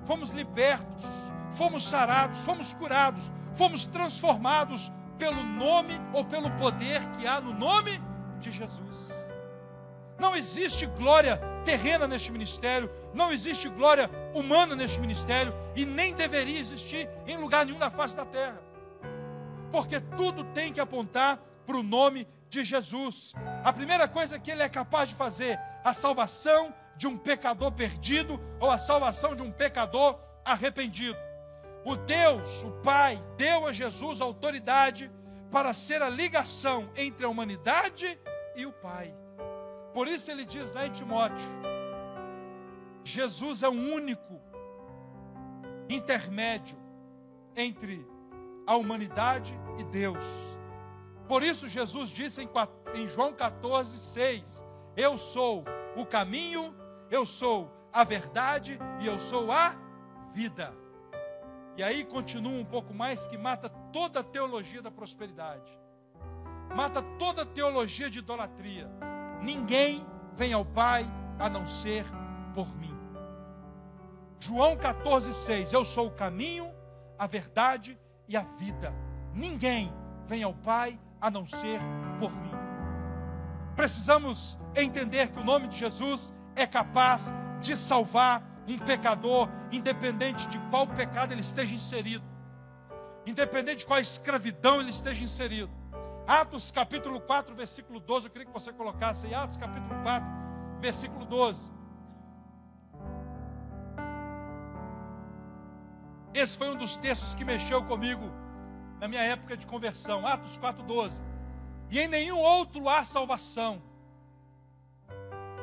Fomos libertos, fomos sarados, fomos curados, fomos transformados pelo nome ou pelo poder que há no nome de Jesus. Não existe glória terrena neste ministério, não existe glória humana neste ministério, e nem deveria existir em lugar nenhum na face da terra, porque tudo tem que apontar para o nome de Jesus. A primeira coisa que ele é capaz de fazer: a salvação de um pecador perdido, ou a salvação de um pecador arrependido. O Deus, o Pai, deu a Jesus a autoridade para ser a ligação entre a humanidade e o Pai. Por isso ele diz lá em Timóteo: Jesus é o único intermédio entre a humanidade e Deus. Por isso Jesus disse em João 14, 6: eu sou o caminho, eu sou a verdade e eu sou a vida. E aí continua um pouco mais, que mata toda a teologia da prosperidade, mata toda a teologia de idolatria. Ninguém vem ao Pai a não ser por mim. João 14, 6: eu sou o caminho, a verdade e a vida. Ninguém vem ao Pai a não ser por mim. Precisamos entender que o nome de Jesus é capaz de salvar um pecador, independente de qual pecado ele esteja inserido, independente de qual escravidão ele esteja inserido. Atos capítulo 4, versículo 12, eu queria que você colocasse aí, Atos capítulo 4, versículo 12. Esse foi um dos textos que mexeu comigo na minha época de conversão. Atos 4, 12. E em nenhum outro há salvação.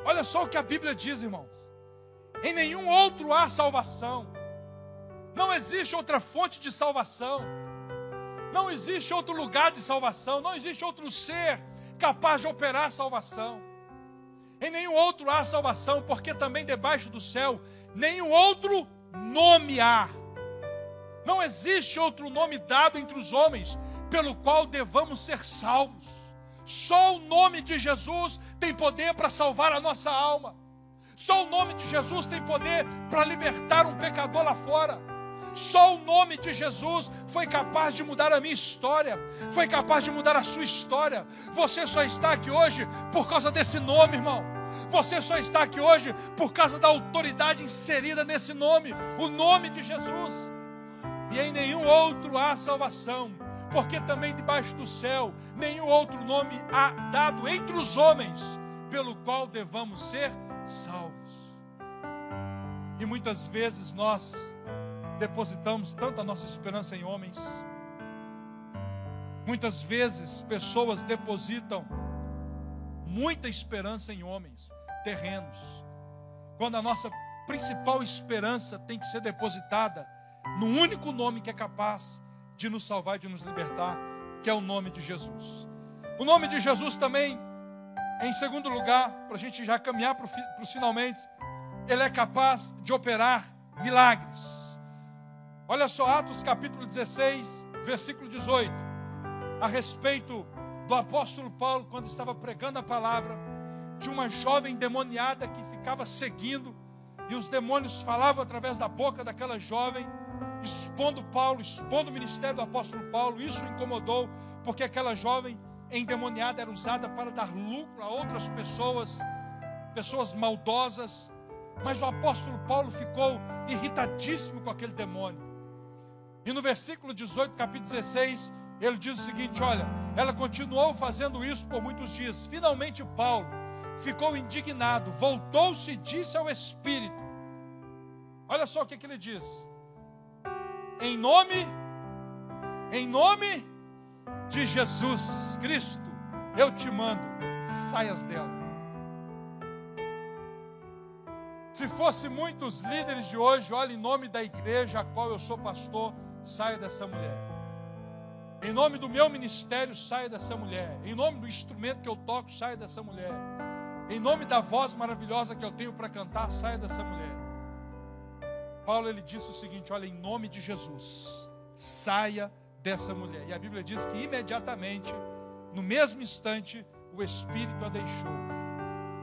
Olha só o que a Bíblia diz, irmãos. Em nenhum outro há salvação. Não existe outra fonte de salvação. Não existe outro lugar de salvação. Não existe outro ser capaz de operar a salvação. Em nenhum outro há salvação, porque também debaixo do céu nenhum outro nome há. Não existe outro nome dado entre os homens pelo qual devamos ser salvos. Só o nome de Jesus tem poder para salvar a nossa alma. Só o nome de Jesus tem poder para libertar um pecador lá fora. Só o nome de Jesus foi capaz de mudar a minha história, foi capaz de mudar a sua história. Você só está aqui hoje por causa desse nome, irmão. Você só está aqui hoje por causa da autoridade inserida nesse nome, o nome de Jesus. E em nenhum outro há salvação, porque também debaixo do céu nenhum outro nome há dado entre os homens pelo qual devamos ser salvos. E muitas vezes nós depositamos tanto a nossa esperança em homens. Muitas vezes pessoas depositam muita esperança em homens terrenos, quando a nossa principal esperança tem que ser depositada no único nome que é capaz de nos salvar e de nos libertar, que é o nome de Jesus. O nome de Jesus também, em segundo lugar, para a gente já caminhar para os finalmente, ele é capaz de operar milagres. Olha só, Atos capítulo 16, versículo 18, a respeito do apóstolo Paulo, quando estava pregando a palavra, de uma jovem endemoniada que ficava seguindo, e os demônios falavam através da boca daquela jovem, expondo Paulo, expondo o ministério do apóstolo Paulo. Isso o incomodou, porque aquela jovem endemoniada era usada para dar lucro a outras pessoas, pessoas maldosas. Mas o apóstolo Paulo ficou irritadíssimo com aquele demônio. E no versículo 18, capítulo 16, ele diz o seguinte: olha, ela continuou fazendo isso por muitos dias. Finalmente Paulo ficou indignado, voltou-se e disse ao Espírito. Olha só o que ele diz: em nome de Jesus Cristo, eu te mando, saias dela. Se fosse muitos líderes de hoje, olha, em nome da igreja a qual eu sou pastor, saia dessa mulher. Em nome do meu ministério, saia dessa mulher. Em nome do instrumento que eu toco, saia dessa mulher. Em nome da voz maravilhosa que eu tenho para cantar, saia dessa mulher. Paulo, ele disse o seguinte: olha, em nome de Jesus, saia dessa mulher. E a Bíblia diz que imediatamente, no mesmo instante, o Espírito a deixou.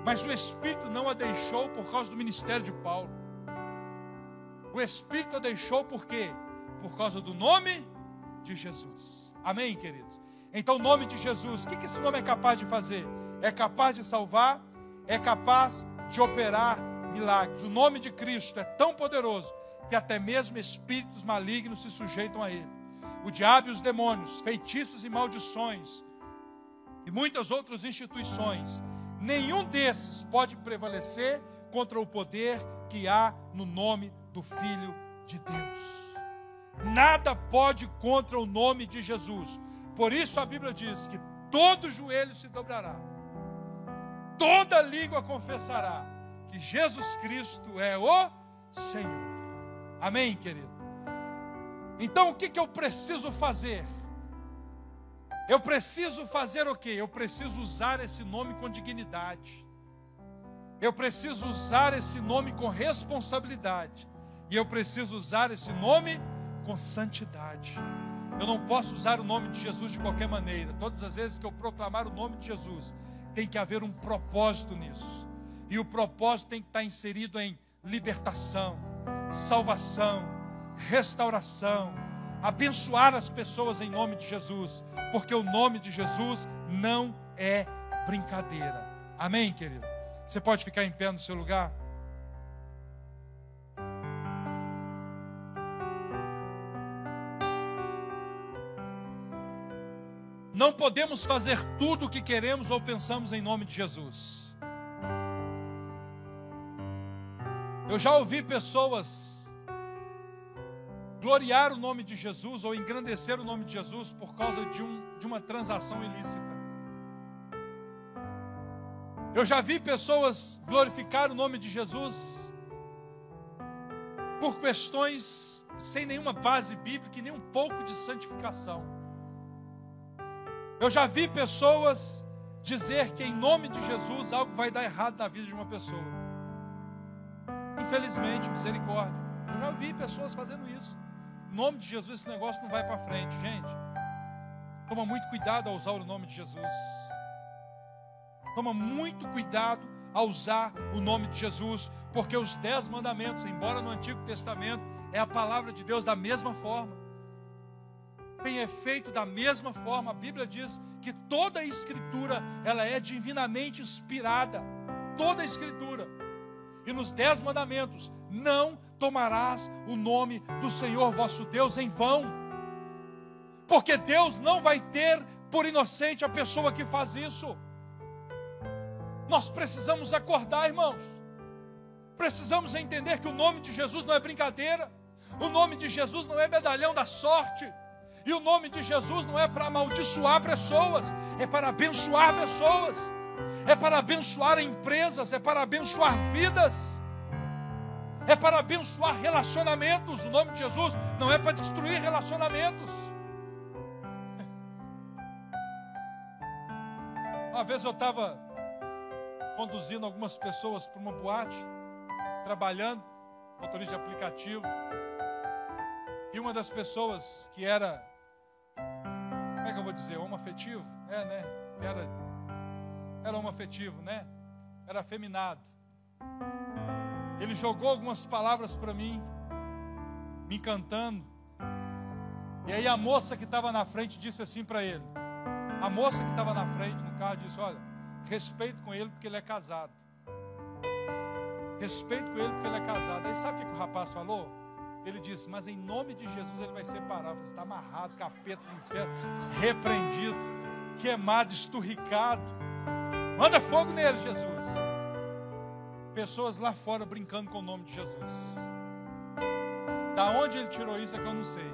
Mas o Espírito não a deixou por causa do ministério de Paulo. O Espírito a deixou por quê? Por causa do nome de Jesus. Amém, queridos? Então, o nome de Jesus, o que esse nome é capaz de fazer? É capaz de salvar, é capaz de operar milagres. O nome de Cristo é tão poderoso que até mesmo espíritos malignos se sujeitam a ele. O diabo e os demônios, feitiços e maldições e muitas outras instituições, nenhum desses pode prevalecer contra o poder que há no nome do Filho de Deus. Nada pode contra o nome de Jesus. Por isso a Bíblia diz que todo joelho se dobrará, toda língua confessará que Jesus Cristo é o Senhor. Amém, querido? Então o que eu preciso fazer? Eu preciso fazer o quê? Eu preciso usar esse nome com dignidade. Eu preciso usar esse nome com responsabilidade. E eu preciso usar esse nome com santidade. Eu não posso usar o nome de Jesus de qualquer maneira. Todas as vezes que eu proclamar o nome de Jesus, tem que haver um propósito nisso. E o propósito tem que estar inserido em libertação, salvação, restauração, abençoar as pessoas em nome de Jesus, porque o nome de Jesus não é brincadeira. Amém, querido? Você pode ficar em pé no seu lugar? Não podemos fazer tudo o que queremos ou pensamos em nome de Jesus. Eu já ouvi pessoas gloriar o nome de Jesus ou engrandecer o nome de Jesus por causa de uma transação ilícita. Eu já vi pessoas glorificar o nome de Jesus por questões sem nenhuma base bíblica e nem um pouco de santificação. Eu já vi pessoas dizer que em nome de Jesus algo vai dar errado na vida de uma pessoa. Infelizmente, misericórdia. Eu já vi pessoas fazendo isso. Em nome de Jesus esse negócio não vai para frente, gente. Toma muito cuidado ao usar o nome de Jesus. Toma muito cuidado ao usar o nome de Jesus, porque os 10 mandamentos, embora no Antigo Testamento, é a palavra de Deus da mesma forma. Tem efeito da mesma forma. A Bíblia diz que toda a Escritura, ela é divinamente inspirada. Toda a Escritura. E nos 10 mandamentos, não tomarás o nome do Senhor vosso Deus em vão. Porque Deus não vai ter por inocente a pessoa que faz isso. Nós precisamos acordar, irmãos. Precisamos entender que o nome de Jesus não é brincadeira. O nome de Jesus não é medalhão da sorte. E o nome de Jesus não é para amaldiçoar pessoas, é para abençoar pessoas, é para abençoar empresas, é para abençoar vidas, é para abençoar relacionamentos. O nome de Jesus não é para destruir relacionamentos. Uma vez eu estava conduzindo algumas pessoas para uma boate, trabalhando, motorista de aplicativo, e uma das pessoas que era, como é que eu vou dizer, homoafetivo? Era homoafetivo, né? Era afeminado. Ele jogou algumas palavras para mim, me encantando. E aí a moça que estava na frente disse assim para ele: A moça que estava na frente no carro disse: olha, respeito com ele porque ele é casado. Respeito com ele porque ele é casado. Aí sabe o que o rapaz falou? Ele disse: mas em nome de Jesus ele vai separar. Você está amarrado, capeta do inferno, repreendido, queimado, esturricado. Manda fogo nele, Jesus. Pessoas lá fora brincando com o nome de Jesus. Da onde ele tirou isso é que eu não sei.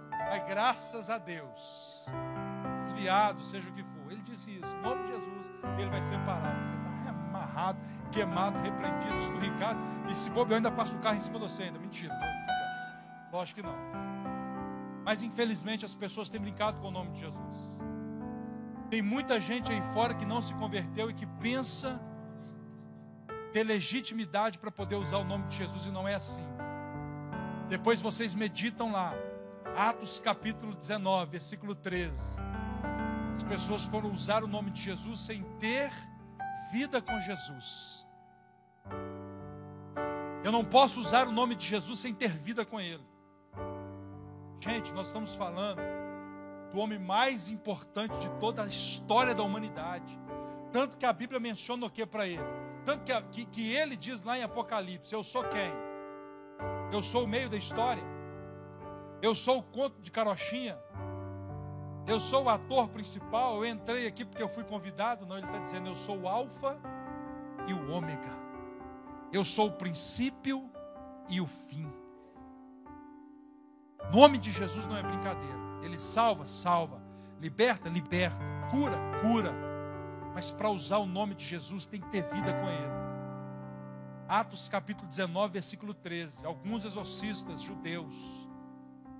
Mas graças a Deus, desviado, seja o que for, ele disse isso: em nome de Jesus ele vai separar. Você está amarrado, queimado, repreendido, esturricado. E se bobear, ainda passa o carro em cima de você ainda. Mentira. Lógico que não. Mas infelizmente as pessoas têm brincado com o nome de Jesus. Tem muita gente aí fora que não se converteu e que pensa ter legitimidade para poder usar o nome de Jesus, e não é assim. Depois vocês meditam lá, Atos capítulo 19, versículo 13. As pessoas foram usar o nome de Jesus sem ter vida com Jesus. Eu não posso usar o nome de Jesus sem ter vida com Ele. Gente, nós estamos falando do homem mais importante de toda a história da humanidade. Tanto que a Bíblia menciona o que para ele? Tanto que ele diz lá em Apocalipse: eu sou quem? Eu sou o meio da história? Eu sou o conto de carochinha? Eu sou o ator principal? Eu entrei aqui porque eu fui convidado? Não, ele está dizendo: eu sou o alfa e o ômega. Eu sou o princípio e o fim. O nome de Jesus não é brincadeira. Ele salva, salva. Liberta, liberta. Cura, cura. Mas para usar o nome de Jesus tem que ter vida com Ele. Atos capítulo 19, versículo 13. Alguns exorcistas judeus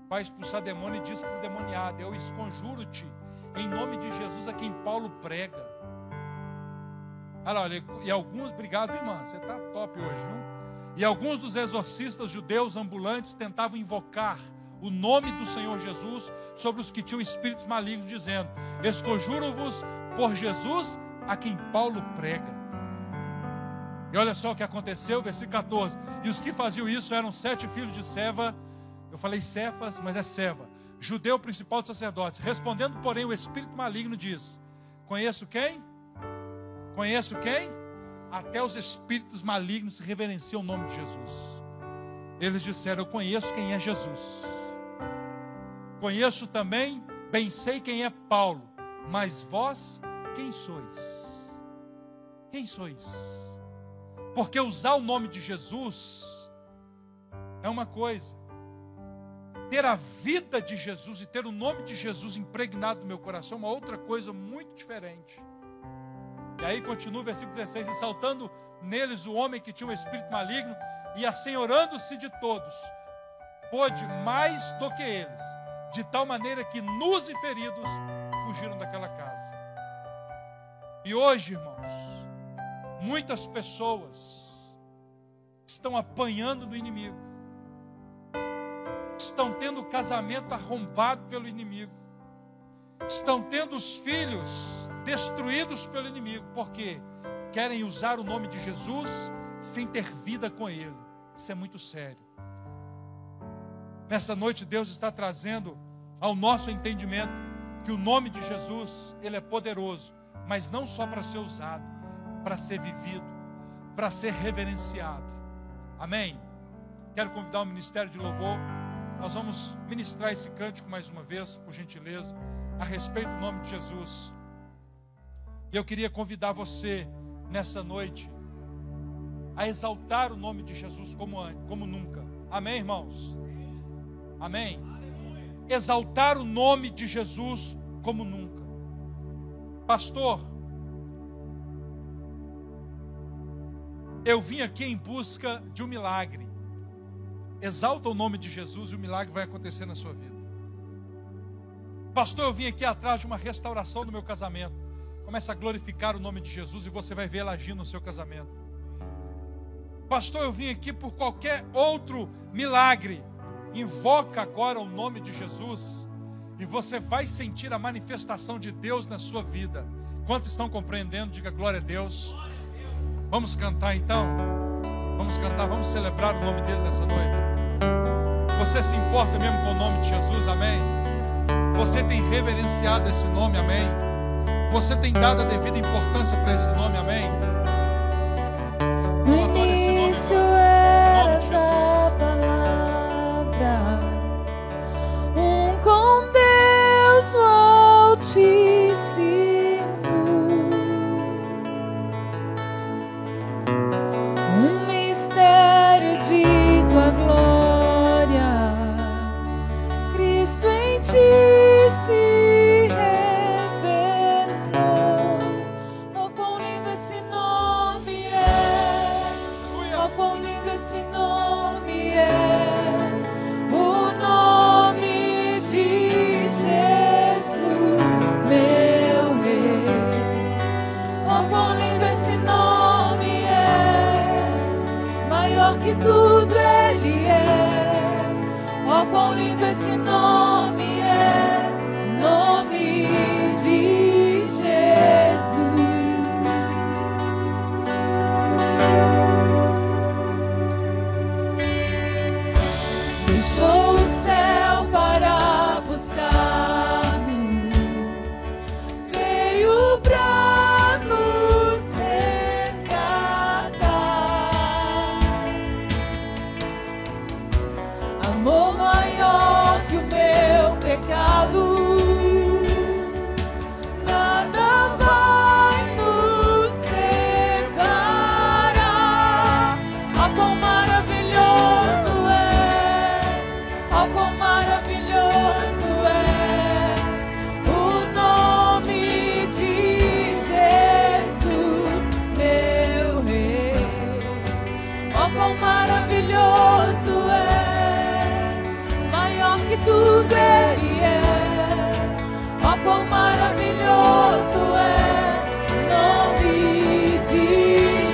vai expulsar demônio e diz para o demoniado: eu esconjuro-te em nome de Jesus a quem Paulo prega. Olha, e alguns, obrigado irmã, você está top hoje, viu? E alguns dos exorcistas judeus ambulantes tentavam invocar o nome do Senhor Jesus sobre os que tinham espíritos malignos, dizendo: esconjuro-vos por Jesus a quem Paulo prega. E olha só o que aconteceu, versículo 14. E os que faziam isso eram 7 filhos de Seva. Eu falei Cefas, mas é Seva, judeu principal dos sacerdotes. Respondendo, porém, o espírito maligno diz: conheço quem? Conheço quem? Até os espíritos malignos reverenciam o nome de Jesus. Eles disseram: eu conheço quem é Jesus. Conheço também, bem sei quem é Paulo. Mas vós, quem sois? Quem sois? Porque usar o nome de Jesus é uma coisa. Ter a vida de Jesus e ter o nome de Jesus impregnado no meu coração é uma outra coisa muito diferente. E aí continua o versículo 16: e saltando neles o homem que tinha um espírito maligno, e assenhorando-se de todos, pôde mais do que eles, de tal maneira que nus e feridos fugiram daquela casa. E hoje, irmãos, muitas pessoas estão apanhando do inimigo, estão tendo o casamento arrombado pelo inimigo, estão tendo os filhos destruídos pelo inimigo, porque querem usar o nome de Jesus sem ter vida com Ele. Isso é muito sério. Nessa noite Deus está trazendo ao nosso entendimento que o nome de Jesus, Ele é poderoso, mas não só para ser usado, para ser vivido, para ser reverenciado. Amém? Quero convidar o ministério de louvor. Nós vamos ministrar esse cântico mais uma vez, por gentileza, a respeito do nome de Jesus. E eu queria convidar você nessa noite a exaltar o nome de Jesus como nunca. Amém, irmãos? Amém? Exaltar o nome de Jesus como nunca. Pastor, eu vim aqui em busca de um milagre. Exalta o nome de Jesus e o milagre vai acontecer na sua vida. Pastor, eu vim aqui atrás de uma restauração do meu casamento. Comece a glorificar o nome de Jesus e você vai ver Ele agir no seu casamento. Pastor, eu vim aqui por qualquer outro milagre. Invoca agora o nome de Jesus e você vai sentir a manifestação de Deus na sua vida. Quantos estão compreendendo? Diga glória a Deus. Vamos cantar então? Vamos cantar, vamos celebrar o nome dele nessa noite. Você se importa mesmo com o nome de Jesus? Amém? Você tem reverenciado esse nome? Amém? Você tem dado a devida importância para esse nome, amém? No Eu adoro esse nome, início irmão. era Nome de Jesus. essa palavra, com Deus o Altíssimo, mistério de tua glória, Cristo em ti se revelou. Oh, quão lindo esse nome é! Oh, quão lindo esse nome é! O nome de Jesus, meu Rei. Oh, quão lindo esse nome é! Maior que tudo Ele é. Oh, quão lindo esse nome é! Nome de Jesus. Deixou o céu para buscar-nos, veio pra nos resgatar. Amor maior que o meu pecado, nada vai nos separar. Oh, quão maravilhoso é! Oh, quão maravilhoso é o nome de Jesus, meu Rei. Oh, quão maravilhoso é! Maior que tudo Ele é. Oh, quão maravilhoso é o nome de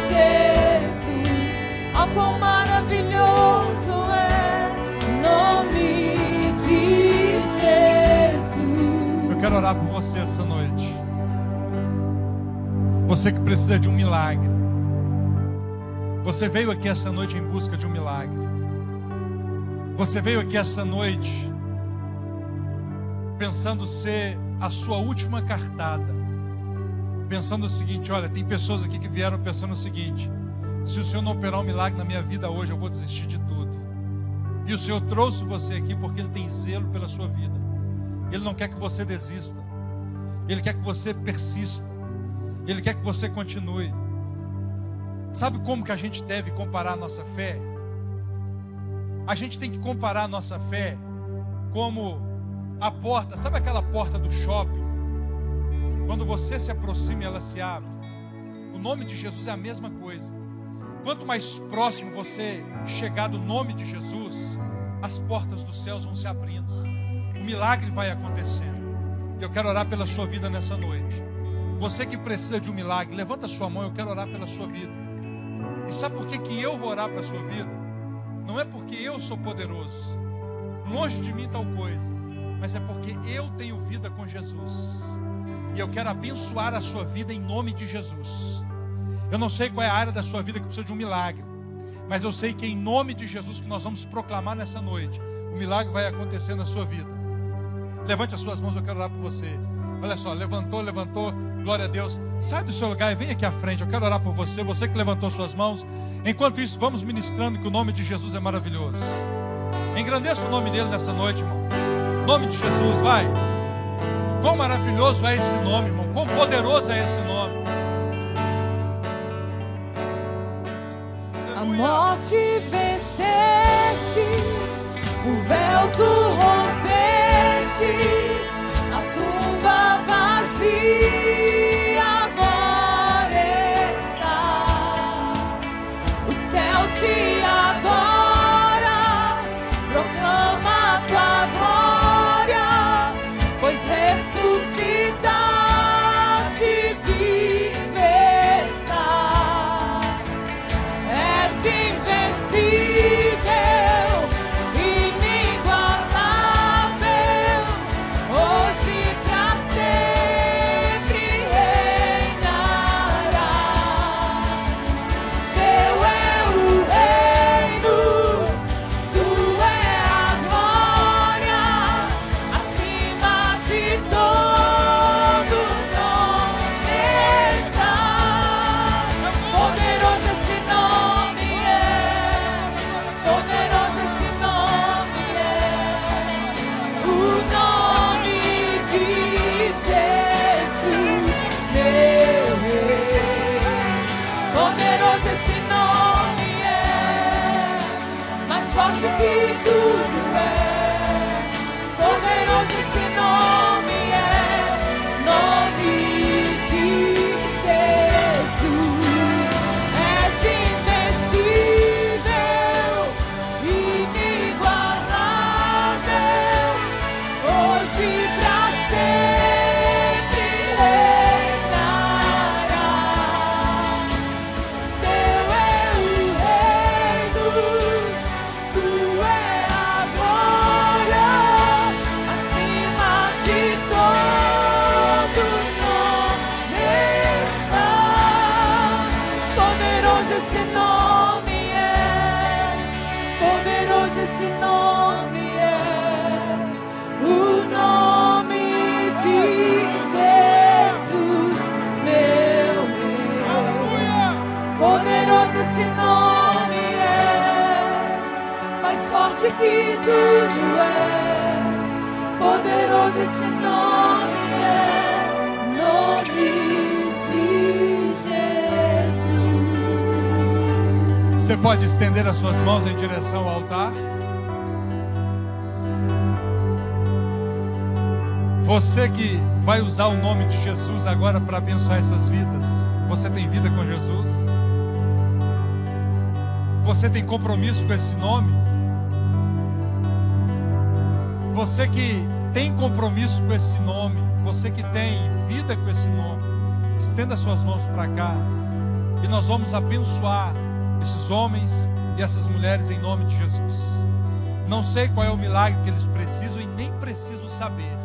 Jesus. Oh, quão maravilhoso é o nome de Jesus. Eu quero orar por você essa noite. Você que precisa de um milagre. Você veio aqui essa noite em busca de um milagre. Você veio aqui essa noite pensando ser a sua última cartada. Pensando o seguinte: olha, tem pessoas aqui que vieram pensando o seguinte: se o Senhor não operar um milagre na minha vida hoje, eu vou desistir de tudo. E o Senhor trouxe você aqui porque Ele tem zelo pela sua vida. Ele não quer que você desista. Ele quer que você persista. Ele quer que você continue. Sabe como que a gente deve comparar a nossa fé? A gente tem que comparar a nossa fé como a porta. Sabe aquela porta do shopping? Quando você se aproxima e ela se abre. O nome de Jesus é a mesma coisa. Quanto mais próximo você chegar do nome de Jesus, as portas dos céus vão se abrindo. O milagre vai acontecendo. E eu quero orar pela sua vida nessa noite. Você que precisa de um milagre, levanta a sua mão, eu quero orar pela sua vida. E sabe por que eu vou orar para a sua vida? Não é porque eu sou poderoso, longe de mim tal coisa, mas é porque eu tenho vida com Jesus. E eu quero abençoar a sua vida em nome de Jesus. Eu não sei qual é a área da sua vida que precisa de um milagre, mas eu sei que em nome de Jesus que nós vamos proclamar nessa noite, o milagre vai acontecer na sua vida. Levante as suas mãos, eu quero orar por você. Olha só, levantou, glória a Deus. Sai do seu lugar e vem aqui à frente, eu quero orar por você. Você que levantou suas mãos. Enquanto isso, vamos ministrando que o nome de Jesus é maravilhoso. Engrandeça o nome dele nessa noite, irmão. O nome de Jesus, vai. Quão maravilhoso é esse nome, irmão. Quão poderoso é esse nome. A morte venceste, o véu tu rompeste, a tumba vazia agora está. O céu te adora, proclama a tua glória, pois ressuscitaste, vive está. És invencível. forte que tudo é, poderoso esse nome é, nome de Jesus. És invencível, inigualável, hoje pra sempre reinarás. Teu é o reino, tu é a glória, acima de todo nome está. Poderoso esse nome é, poderoso esse nome é, o nome de Jesus, meu Rei. Aleluia! Poderoso esse nome é, mais forte que tudo é. Poderoso esse nome é, nome de Jesus. Você pode estender as suas mãos em direção ao altar? Você que vai usar o nome de Jesus agora para abençoar essas vidas, você tem vida com Jesus? Você tem compromisso com esse nome? Você que tem compromisso com esse nome, você que tem vida com esse nome, estenda suas mãos para cá e nós vamos abençoar esses homens e essas mulheres em nome de Jesus. Não sei qual é o milagre que eles precisam e nem preciso saber.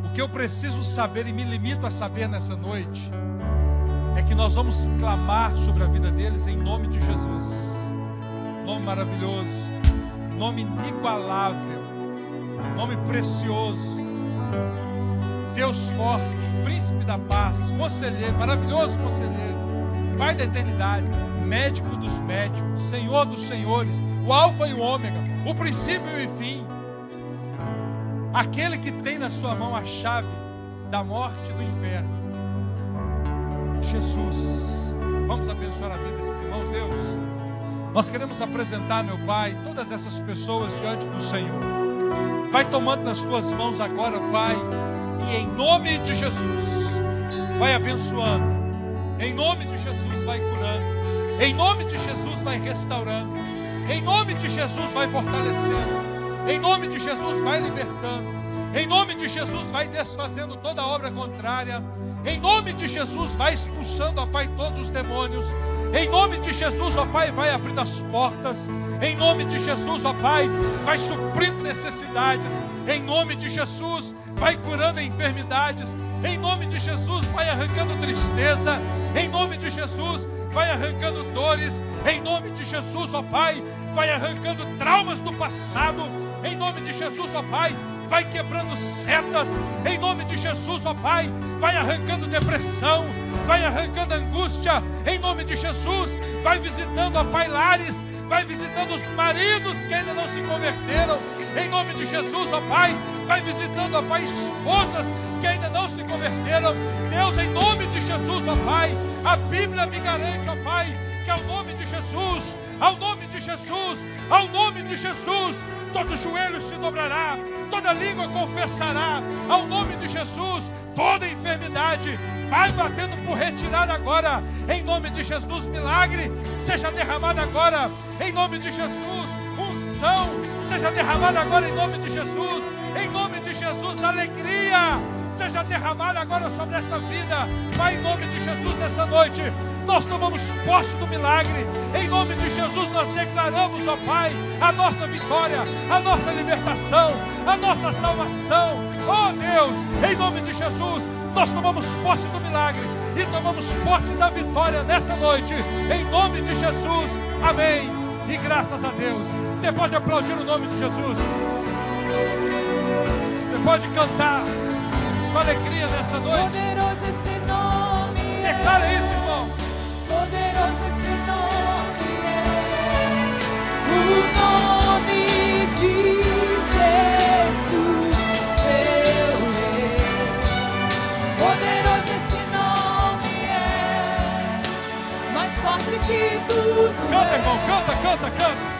O que eu preciso saber e me limito a saber nessa noite é que nós vamos clamar sobre a vida deles em nome de Jesus. Nome maravilhoso, nome inigualável, nome precioso, Deus forte, príncipe da paz, conselheiro, maravilhoso conselheiro, Pai da eternidade, médico dos médicos, Senhor dos senhores, o alfa e o ômega, o princípio e o fim, aquele que tem na sua mão a chave da morte e do inferno. Jesus, vamos abençoar a vida desses irmãos, Deus. Nós queremos apresentar, meu Pai, todas essas pessoas diante do Senhor. Vai tomando nas tuas mãos agora, Pai, e em nome de Jesus, vai abençoando. Em nome de Jesus, vai curando. Em nome de Jesus, vai restaurando. Em nome de Jesus, vai fortalecendo. Em nome de Jesus, vai libertando. Em nome de Jesus, vai desfazendo toda obra contrária. Em nome de Jesus, vai expulsando, ó Pai, todos os demônios. Em nome de Jesus, ó Pai, vai abrindo as portas. Em nome de Jesus, ó Pai, vai suprindo necessidades. Em nome de Jesus, vai curando enfermidades. Em nome de Jesus, vai arrancando tristeza. Em nome de Jesus, vai arrancando dores. Em nome de Jesus, ó Pai, vai arrancando traumas do passado. Em nome de Jesus, ó Pai, vai quebrando setas. Em nome de Jesus, ó Pai, vai arrancando depressão, vai arrancando angústia. Em nome de Jesus, vai visitando, ó Pai, lares, vai visitando os maridos que ainda não se converteram. Em nome de Jesus, ó Pai, vai visitando, ó Pai, esposas que ainda não se converteram. Deus, em nome de Jesus, ó Pai, a Bíblia me garante, ó Pai, que ao nome de Jesus, ao nome de Jesus, ao nome de Jesus, todo joelho se dobrará, toda língua confessará, ao nome de Jesus, toda enfermidade vai batendo por retirada agora, em nome de Jesus. Milagre seja derramado agora, em nome de Jesus. Unção seja derramada agora, em nome de Jesus. Em nome de Jesus, alegria seja derramada agora sobre essa vida. Vai, em nome de Jesus, nessa noite nós tomamos posse do milagre. Em nome de Jesus nós declaramos, ó Pai, a nossa vitória, a nossa libertação, a nossa salvação. Ó Deus, em nome de Jesus nós tomamos posse do milagre e tomamos posse da vitória nessa noite. Em nome de Jesus, amém e graças a Deus. Você pode aplaudir o nome de Jesus. Você pode cantar com alegria nessa noite. Poderoso esse nome. Declara isso, irmão. Poderoso esse nome é o nome de Jesus, meu Rei. Poderoso esse nome é mais forte que tudo. Canta, irmão, canta, canta, canta.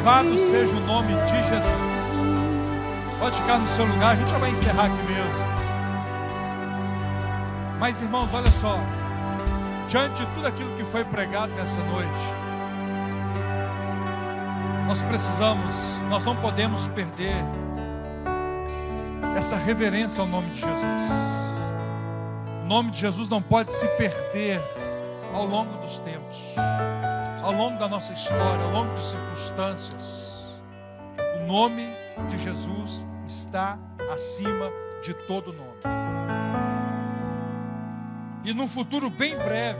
Louvado seja o nome de Jesus. Pode ficar no seu lugar, a gente já vai encerrar aqui mesmo. Mas, irmãos, olha só, diante de tudo aquilo que foi pregado nessa noite, nós não podemos perder essa reverência ao nome de Jesus. O nome de Jesus não pode se perder ao longo dos tempos, ao longo da nossa história, ao longo de circunstâncias. O nome de Jesus está acima de todo nome. E num futuro bem breve,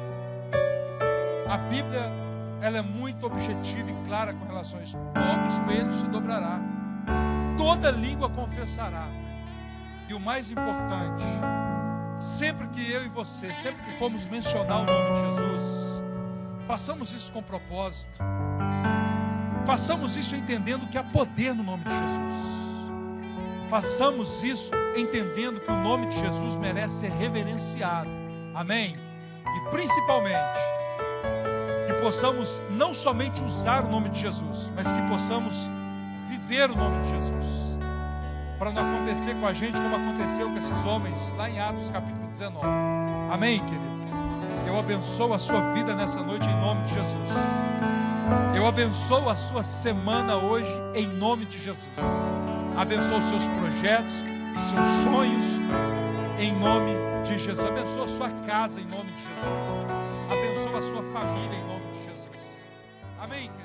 a Bíblia ela é muito objetiva e clara com relação a isso. Todo joelho se dobrará, toda língua confessará. E o mais importante, sempre que eu e você, sempre que formos mencionar o nome de Jesus, façamos isso com propósito. Façamos isso entendendo que há poder no nome de Jesus. Façamos isso entendendo que o nome de Jesus merece ser reverenciado. Amém? E principalmente, que possamos não somente usar o nome de Jesus, mas que possamos viver o nome de Jesus. Para não acontecer com a gente como aconteceu com esses homens lá em Atos capítulo 19. Amém, querido? Eu abençoo a sua vida nessa noite em nome de Jesus. Eu abençoo a sua semana hoje em nome de Jesus. Abençoo os seus projetos, os seus sonhos em nome de Jesus. Abençoa a sua casa em nome de Jesus. Abençoa a sua família em nome de Jesus. Amém, querido?